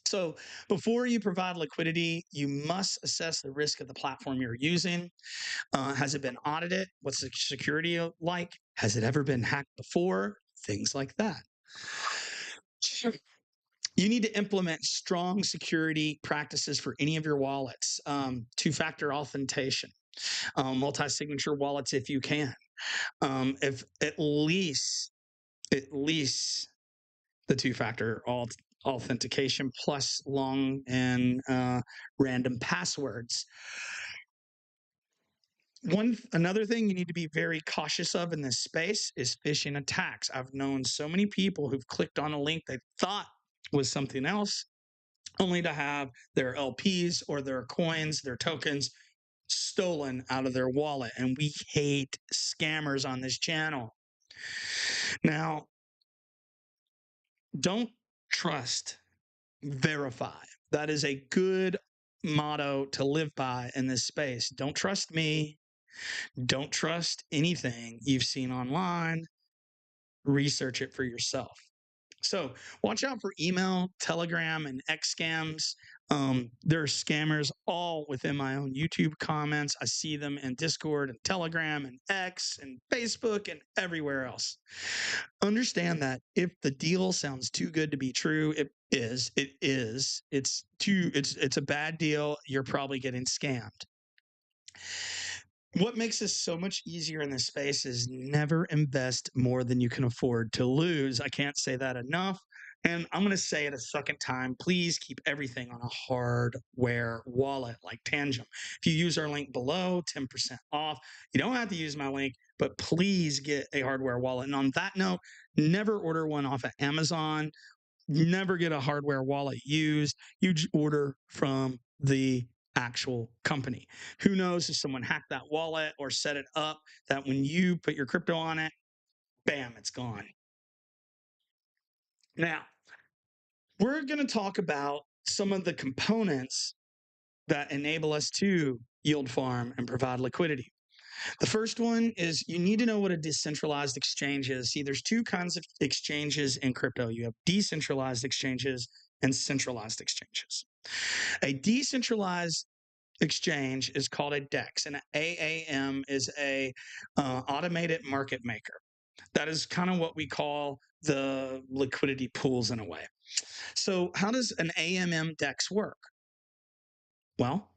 So before you provide liquidity, you must assess the risk of the platform you're using. Has it been audited? What's the security like? Has it ever been hacked before? Things like that. You need to implement strong security practices for any of your wallets. Two-factor authentication, multi-signature wallets if you can. If at least the two-factor authentication plus long and random passwords. Another thing you need to be very cautious of in this space is phishing attacks. I've known so many people who've clicked on a link they thought was something else, only to have their LPs or their coins, their tokens stolen out of their wallet. And we hate scammers on this channel. Now, don't trust, verify. That is a good motto to live by in this space. Don't trust me. Don't trust anything you've seen online. Research it for yourself. So watch out for email, Telegram, and X scams. There are scammers all within my own YouTube comments. I see them in Discord and Telegram and X and Facebook and everywhere else. Understand that if the deal sounds too good to be true, it is. It is. It's a bad deal. You're probably getting scammed. What makes this so much easier in this space is never invest more than you can afford to lose. I can't say that enough. And I'm going to say it a second time. Please keep everything on a hardware wallet like Tangem. If you use our link below, 10% off. You don't have to use my link, but please get a hardware wallet. And on that note, never order one off of Amazon. Never get a hardware wallet used. You order from the actual company. Who knows if someone hacked that wallet or set it up that when you put your crypto on it, bam, it's gone. Now, we're going to talk about some of the components that enable us to yield farm and provide liquidity. The first one is you need to know what a decentralized exchange is. See, there's two kinds of exchanges in crypto. You have decentralized exchanges and centralized exchanges. A decentralized exchange is called a DEX, and an AAM is a automated market maker. That is kind of what we call the liquidity pools in a way. So how does an AMM DEX work? Well,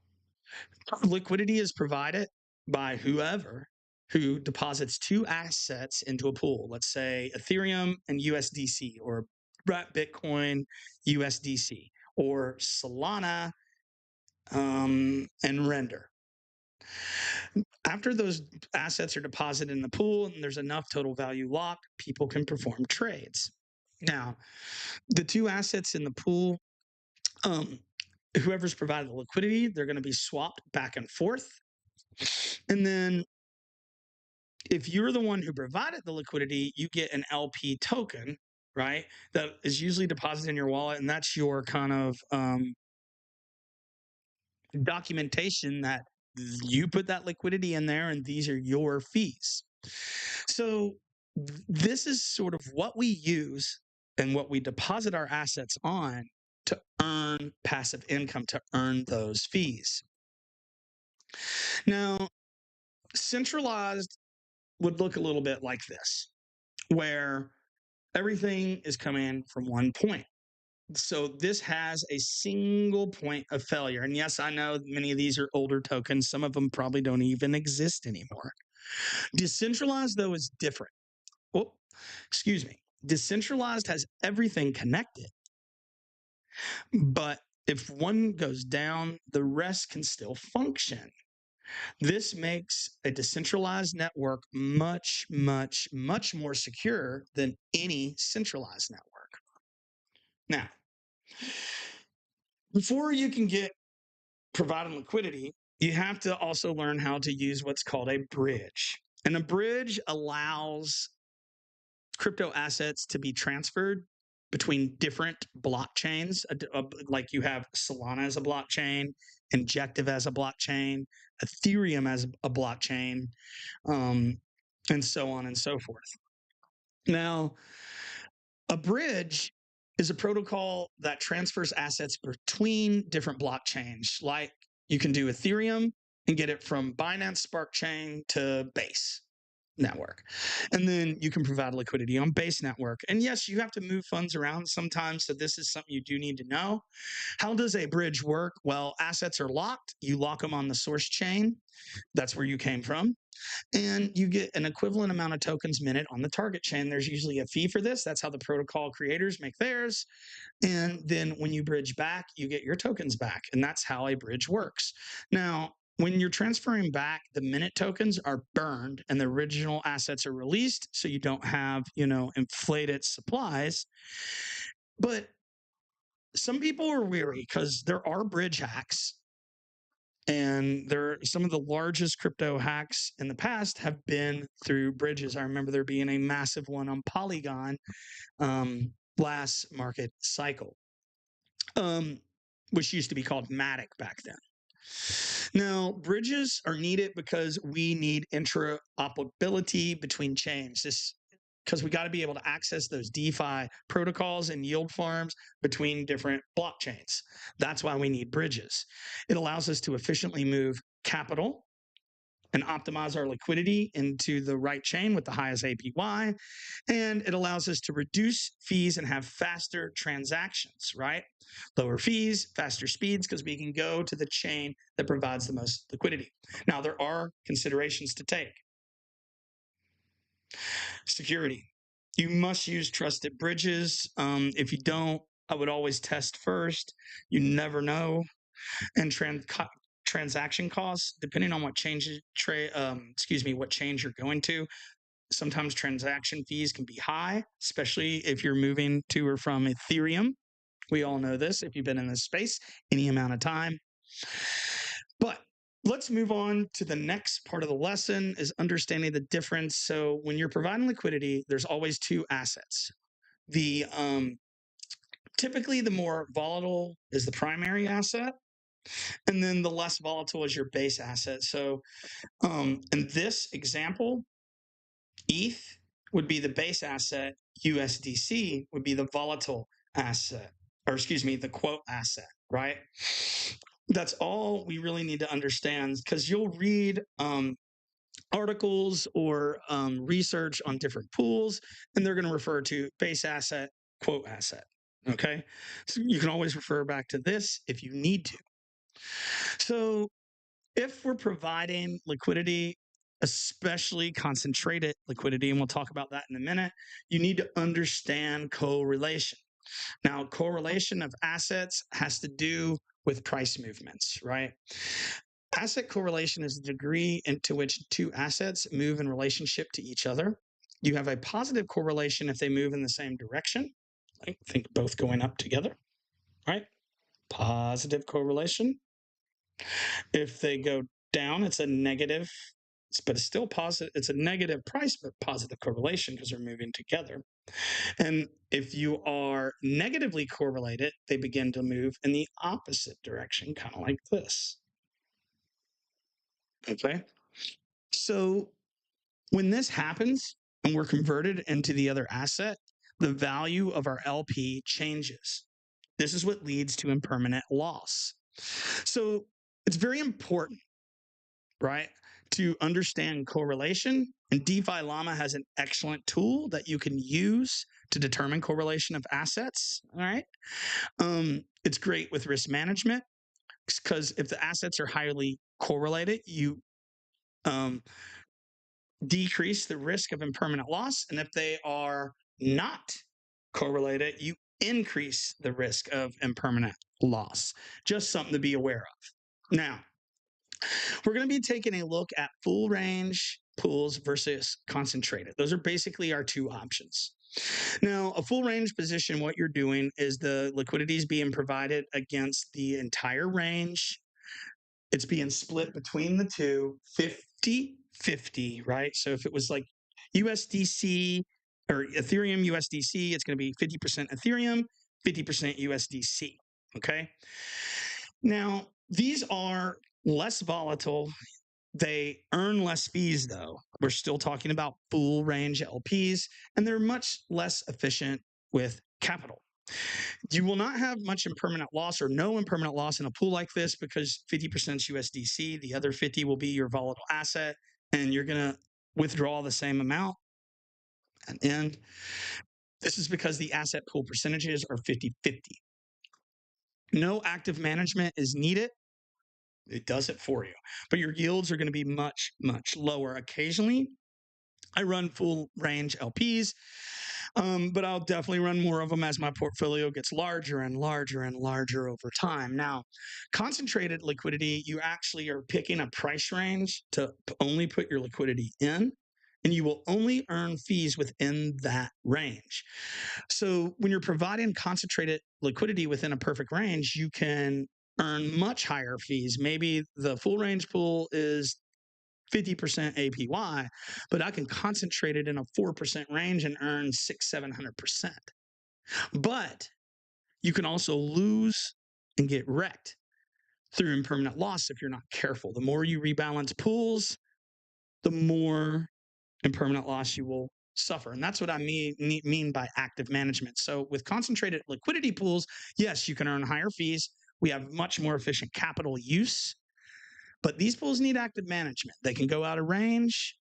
liquidity is provided by whoever who deposits two assets into a pool, let's say Ethereum and USDC, or Bitcoin USDC, or Solana and Render. After those assets are deposited in the pool and there's enough total value locked, people can perform trades. Now, the two assets in the pool, whoever's provided the liquidity, they're going to be swapped back and forth. And then if you're the one who provided the liquidity, you get an LP token, right? That is usually deposited in your wallet. And that's your kind of documentation that you put that liquidity in there and these are your fees. So this is sort of what we use and what we deposit our assets on to earn passive income, to earn those fees. Now, centralized would look a little bit like this, where everything is coming from one point. So this has a single point of failure. And yes, I know many of these are older tokens. Some of them probably don't even exist anymore. Decentralized, though, is different. Oh, excuse me. Decentralized has everything connected. But if one goes down, the rest can still function. This makes a decentralized network much, much, much more secure than any centralized network. Now, before you can get provided liquidity, you have to also learn how to use what's called a bridge. And a bridge allows crypto assets to be transferred between different blockchains. Like you have Solana as a blockchain, Injective as a blockchain, Ethereum as a blockchain, and so on and so forth. Now, a bridge is a protocol that transfers assets between different blockchains. Like you can do Ethereum and get it from Binance Spark Chain to Base network. And then you can provide liquidity on Base network. And yes, you have to move funds around sometimes. So this is something you do need to know. How does a bridge work? Well, assets are locked. You lock them on the source chain. That's where you came from. And you get an equivalent amount of tokens minute on the target chain. There's usually a fee for this. That's how the protocol creators make theirs. And then when you bridge back, you get your tokens back. And that's how a bridge works. Now, when you're transferring back, the minute tokens are burned and the original assets are released. So you don't have, inflated supplies. But some people are weary because there are bridge hacks. And some of the largest crypto hacks in the past have been through bridges. I remember there being a massive one on Polygon last market cycle, which used to be called Matic back then. Now, bridges are needed because we need interoperability between chains. Because we got to be able to access those DeFi protocols and yield farms between different blockchains. That's why we need bridges. It allows us to efficiently move capital and optimize our liquidity into the right chain with the highest APY. And it allows us to reduce fees and have faster transactions, right? Lower fees, faster speeds, because we can go to the chain that provides the most liquidity. Now, there are considerations to take. Security. You must use trusted bridges. If you don't, I would always test first. You never know. And transaction costs, depending on what what change you're going to. Sometimes transaction fees can be high, especially if you're moving to or from Ethereum. We all know this if you've been in this space any amount of time. But let's move on to the next part of the lesson, is understanding the difference. So when you're providing liquidity, there's always two assets. The typically the more volatile is the primary asset, and then the less volatile is your base asset. So in this example, ETH would be the base asset, USDC would be the volatile asset, or excuse me, the quote asset, right? That's all we really need to understand, because you'll read articles or research on different pools, and they're going to refer to base asset, quote asset. Okay. So you can always refer back to this if you need to. So if we're providing liquidity, especially concentrated liquidity, and we'll talk about that in a minute, you need to understand correlation. Now, correlation of assets has to do with price movements, right? Asset correlation is the degree into which two assets move in relationship to each other. You have a positive correlation if they move in the same direction. I think both going up together, right? Positive correlation. If they go down, it's a negative, but it's still positive. It's a negative price, but positive correlation because they're moving together. And if you are negatively correlated, they begin to move in the opposite direction, kind of like this. Okay. So when this happens and we're converted into the other asset, the value of our LP changes. This is what leads to impermanent loss. So it's very important, right, to understand correlation. And DeFi Llama has an excellent tool that you can use to determine correlation of assets. All right. It's great with risk management because if the assets are highly correlated, you decrease the risk of impermanent loss. And if they are not correlated, you increase the risk of impermanent loss. Just something to be aware of. Now, we're going to be taking a look at full range pools versus concentrated. Those are basically our two options. Now, a full range position, what you're doing is the liquidity is being provided against the entire range. It's being split between the two, 50-50, right? So if it was like USDC or Ethereum USDC, it's going to be 50% Ethereum, 50% USDC, okay? Now, these are less volatile. They earn less fees, though. We're still talking about full range LPs, and they're much less efficient with capital. You will not have much impermanent loss or no impermanent loss in a pool like this because 50% is USDC. The other 50 will be your volatile asset, and you're going to withdraw the same amount. And this is because the asset pool percentages are 50-50. No active management is needed. It does it for you, but your yields are going to be much, much lower. Occasionally, I run full range LPs, but I'll definitely run more of them as my portfolio gets larger and larger and larger over time. Now, concentrated liquidity, you actually are picking a price range to only put your liquidity in, and you will only earn fees within that range. So when you're providing concentrated liquidity within a perfect range, you can earn much higher fees. Maybe the full range pool is 50% APY, but I can concentrate it in a 4% range and earn 600-700%. But you can also lose and get wrecked through impermanent loss if you're not careful. The more you rebalance pools, the more impermanent loss you will suffer. And that's what I mean by active management. So with concentrated liquidity pools, yes, you can earn higher fees. We have much more efficient capital use, but these pools need active management. They can go out of range.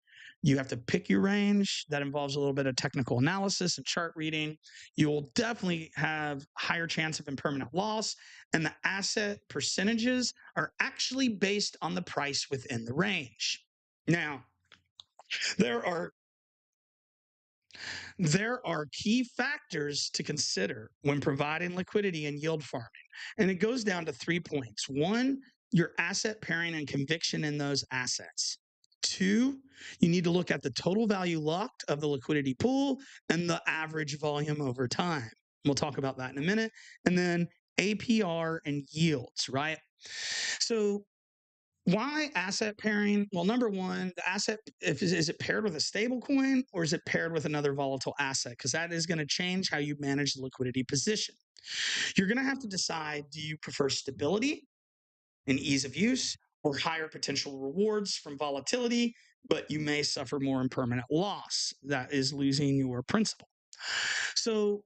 You have to pick your range. That involves a little bit of technical analysis and chart reading. You will definitely have higher chance of impermanent loss, and the asset percentages are actually based on the price within the range. Now, there are key factors to consider when providing liquidity and yield farming, and it goes down to 3 points. One, your asset pairing and conviction in those assets. Two, you need to look at the total value locked of the liquidity pool and the average volume over time. We'll talk about that in a minute. And then APR and yields, right? So why asset pairing? Well, number one, the asset, is it paired with a stable coin or is it paired with another volatile asset? Because that is going to change how you manage the liquidity position. You're going to have to decide, do you prefer stability and ease of use or higher potential rewards from volatility, but you may suffer more impermanent loss? That is losing your principal. So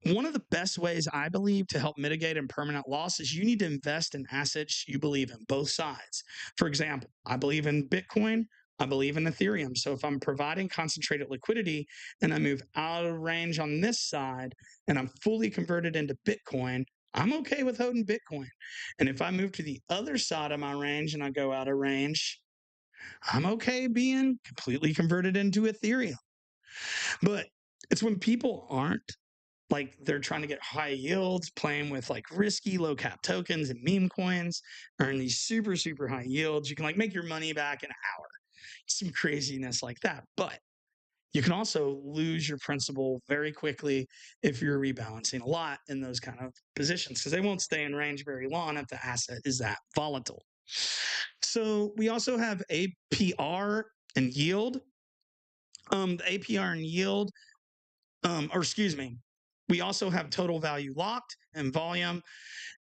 one of the best ways I believe to help mitigate impermanent loss is you need to invest in assets you believe in, both sides. For example, I believe in Bitcoin. I believe in Ethereum. So if I'm providing concentrated liquidity and I move out of range on this side and I'm fully converted into Bitcoin, I'm okay with holding Bitcoin. And if I move to the other side of my range and I go out of range, I'm okay being completely converted into Ethereum. But it's when people aren't, like they're trying to get high yields, playing with like risky low cap tokens and meme coins, earn these super, super high yields. You can like make your money back in an hour, some craziness like that. But you can also lose your principal very quickly if you're rebalancing a lot in those kind of positions because they won't stay in range very long if the asset is that volatile. So we also have APR and yield. The APR and yield, or excuse me, we also have total value locked and volume.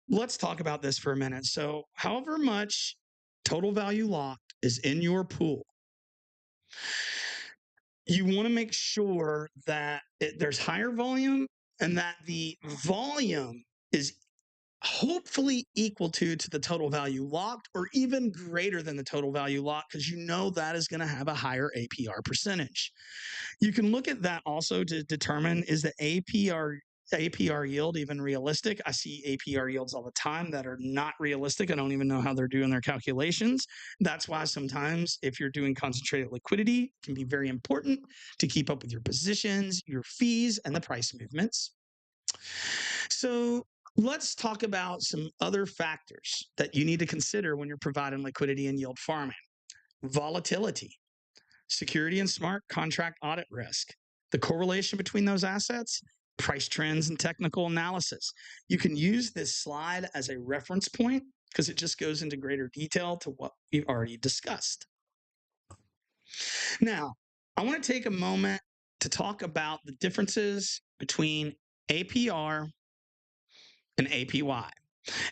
Let's talk about this for a minute. So, however much total value locked is in your pool, you want to make sure that there's higher volume and that the volume is hopefully equal to the total value locked or even greater than the total value locked because you know that is going to have a higher APR percentage. You can look at that also to determine is the APR yield even realistic? I see APR yields all the time that are not realistic. I don't even know how they're doing their calculations. That's why sometimes if you're doing concentrated liquidity, it can be very important to keep up with your positions, your fees, and the price movements. So let's talk about some other factors that you need to consider when you're providing liquidity and yield farming. Volatility, security and smart contract audit risk, the correlation between those assets, price trends, and technical analysis. You can use this slide as a reference point because it just goes into greater detail to what we've already discussed. Now, I want to take a moment to talk about the differences between APR and APY.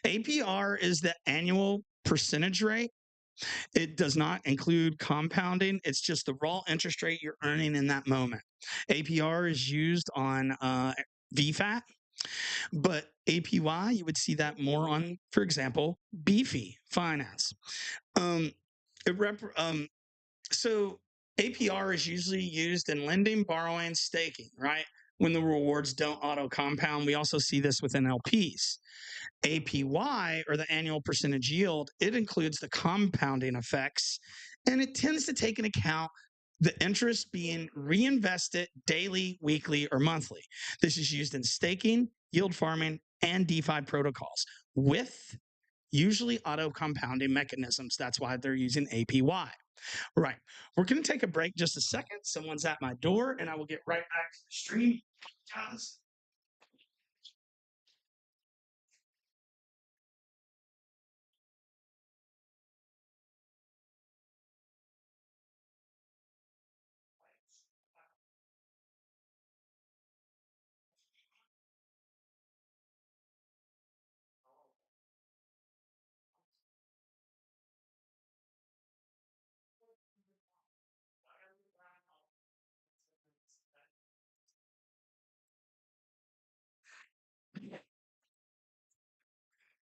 APR is the annual percentage rate. It does not include compounding. It's just the raw interest rate you're earning in that moment. APR is used on VFAT, but APY, you would see that more on, for example, DeFi Finance. So APR is usually used in lending, borrowing, staking, right? When the rewards don't auto compound. We also see this within LPs. APY, or the annual percentage yield, it includes the compounding effects, and it tends to take into account the interest being reinvested daily, weekly, or monthly. This is used in staking, yield farming, and DeFi protocols with usually auto compounding mechanisms. That's why they're using APY. Right. We're going to take a break just a second. Someone's at my door, and I will get right back to the stream. Guys.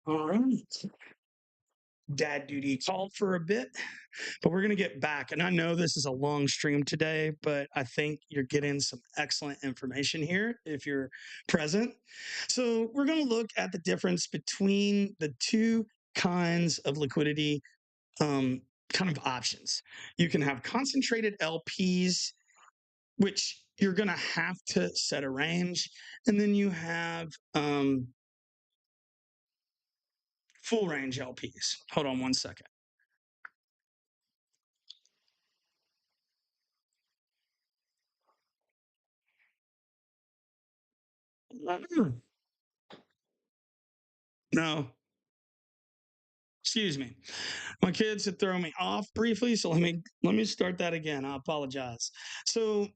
All right. Dad duty called for a bit, but we're going to get back. And I know this is a long stream today, but I think you're getting some excellent information here if you're present. So we're going to look at the difference between the two kinds of liquidity kind of options. You can have concentrated LPs, which you're going to have to set a range. And then you have full range LPs. Hold on one second. No, excuse me. My kids had thrown me off briefly, so let me start that again. I apologize. So,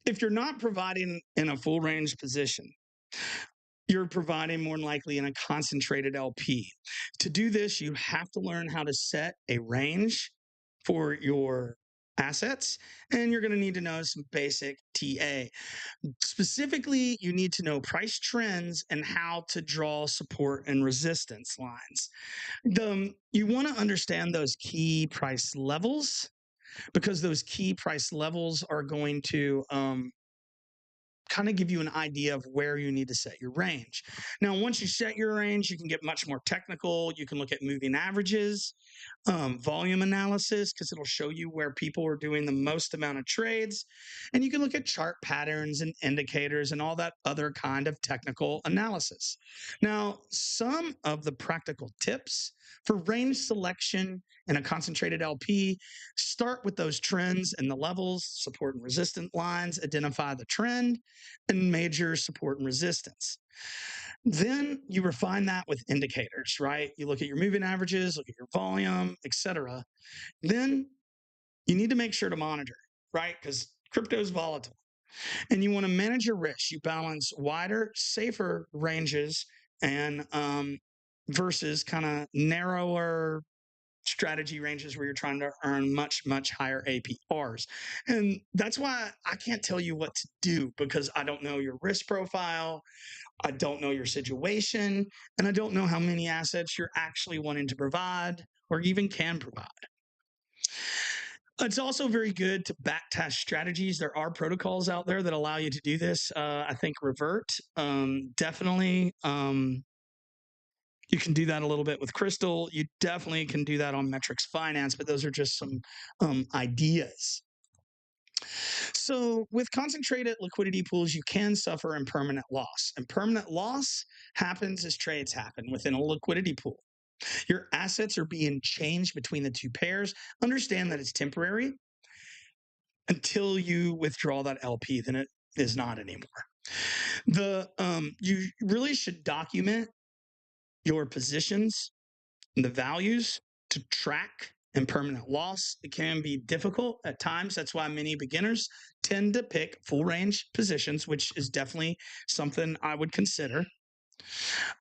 if you're not providing in a full range position, you're providing more than likely in a concentrated LP. To do this, you have to learn how to set a range for your assets, and you're going to need to know some basic TA. Specifically, you need to know price trends and how to draw support and resistance lines. You want to understand those key price levels because those key price levels are going to kind of give you an idea of where you need to set your range. Now, once you set your range, you can get much more technical. You can look at moving averages, volume analysis, because it'll show you where people are doing the most amount of trades. And you can look at chart patterns and indicators and all that other kind of technical analysis. Now, some of the practical tips for range selection in a concentrated LP start with those trends and the levels, support and resistance lines, identify the trend, and major support and resistance. Then you refine that with indicators, right? You look at your moving averages, look at your volume, etc. Then you need to make sure to monitor, right? Because crypto is volatile and you want to manage your risk. You balance wider, safer ranges and versus kind of narrower strategy ranges where you're trying to earn much, much higher APRs. And that's why I can't tell you what to do because I don't know your risk profile. I don't know your situation, and I don't know how many assets you're actually wanting to provide or even can provide. It's also very good to backtest strategies. There are protocols out there that allow you to do this. I think Revert, definitely. You can do that a little bit with Crystal. You definitely can do that on Metrics Finance, but those are just some ideas. So with concentrated liquidity pools, you can suffer impermanent loss. Impermanent loss happens as trades happen within a liquidity pool. Your assets are being changed between the two pairs. Understand that it's temporary until you withdraw that LP, then it is not anymore. You really should document your positions and the values to track impermanent loss. It can be difficult at times. That's why many beginners tend to pick full range positions, which is definitely something I would consider.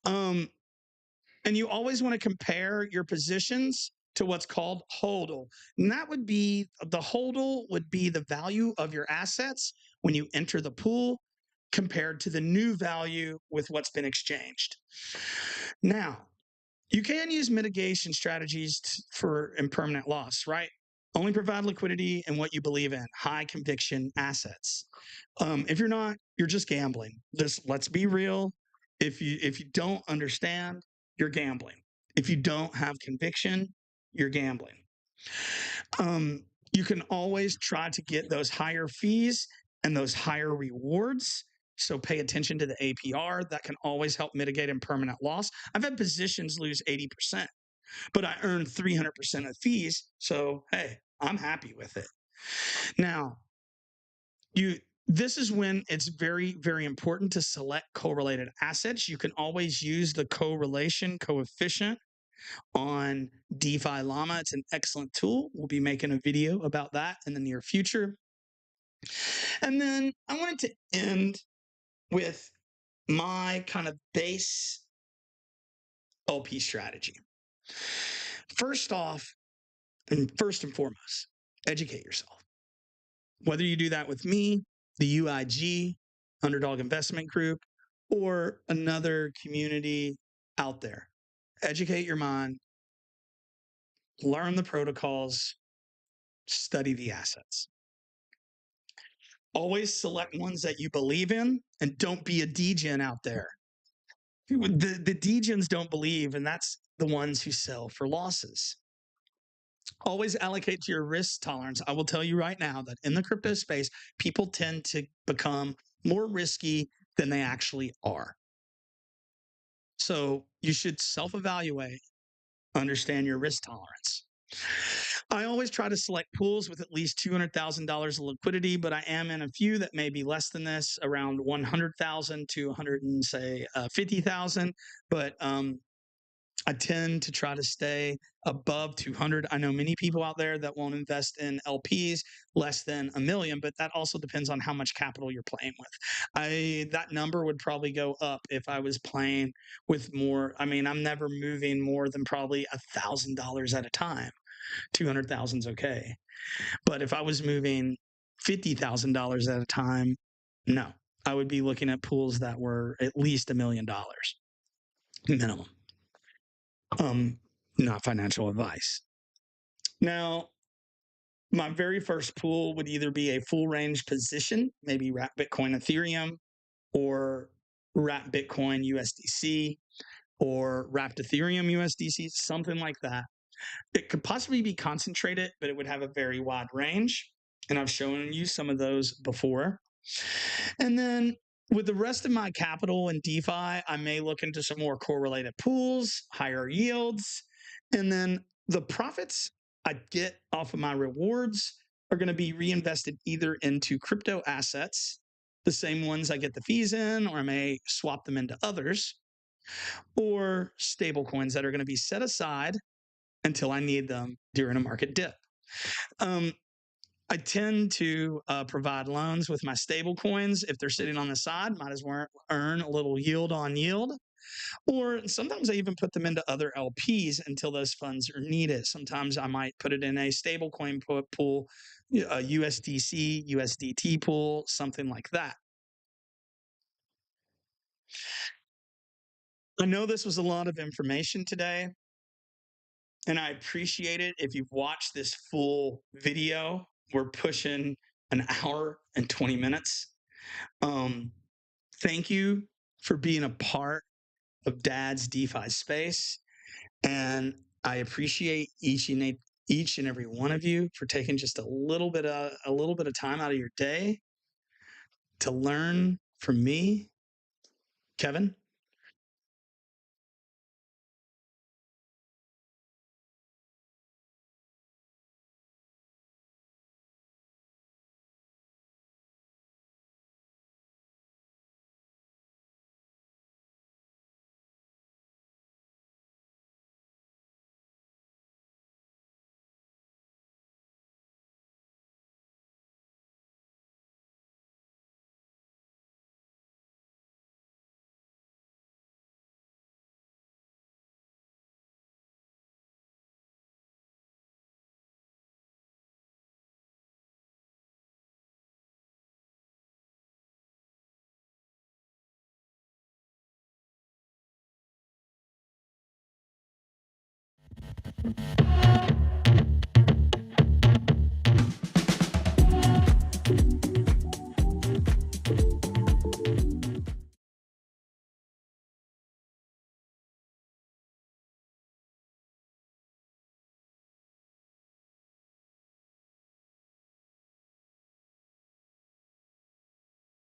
And you always want to compare your positions to what's called HODL. And that would be the HODL would be the value of your assets when you enter the pool compared to the new value with what's been exchanged. Now, you can use mitigation strategies for impermanent loss, right? Only provide liquidity and what you believe in, high conviction assets. If you're not, you're just gambling. Let's be real. If you don't understand, you're gambling. If you don't have conviction, you're gambling. You can always try to get those higher fees and those higher rewards. So pay attention to the APR. That can always help mitigate impermanent loss. I've had positions lose 80%, but I earned 300% of fees. So, hey, I'm happy with it. Now, this is when it's very, very important to select correlated assets. You can always use the correlation coefficient on DeFi Llama. It's an excellent tool. We'll be making a video about that in the near future. And then I wanted to end with my kind of base LP strategy. First off, and first and foremost, educate yourself. Whether you do that with me, the UIG, Underdog Investment Group, or another community out there. Educate your mind, learn the protocols, study the assets. Always select ones that you believe in and don't be a degen out there. The degens don't believe, and that's the ones who sell for losses. Always allocate to your risk tolerance. I will tell you right now that in the crypto space, people tend to become more risky than they actually are. So you should self-evaluate, understand your risk tolerance. I always try to select pools with at least $200,000 of liquidity, but I am in a few that may be less than this, around 100,000 to 50,000. But I tend to try to stay above 200. I know many people out there that won't invest in LPs less than $1 million, but that also depends on how much capital you're playing with. That number would probably go up if I was playing with more. I mean, I'm never moving more than probably $1,000 at a time. 200,000 is okay. But if I was moving $50,000 at a time, no, I would be looking at pools that were at least $1 million minimum. Not financial advice. Now, My very first pool would either be a full range position, maybe wrap Bitcoin Ethereum, or wrap Bitcoin USDC, or wrapped Ethereum USDC, something like that. It could possibly be concentrated, but it would have a very wide range. And I've shown you some of those before. And then with the rest of my capital in DeFi, I may look into some more correlated pools, higher yields, and then the profits I get off of my rewards are going to be reinvested either into crypto assets, the same ones I get the fees in, or I may swap them into others, or stable coins that are going to be set aside until I need them during a market dip. I tend to provide loans with my stable coins. If they're sitting on the side, might as well earn a little yield on yield. Or sometimes I even put them into other LPs until those funds are needed. Sometimes I might put it in a stable coin pool, a USDC, USDT pool, something like that. I know this was a lot of information today, and I appreciate it if you've watched this full video. We're pushing an hour and 20 minutes. Thank you for being a part of Dad's DeFi space. And I appreciate each and every one of you for taking just a little bit of time out of your day to learn from me, Kevin.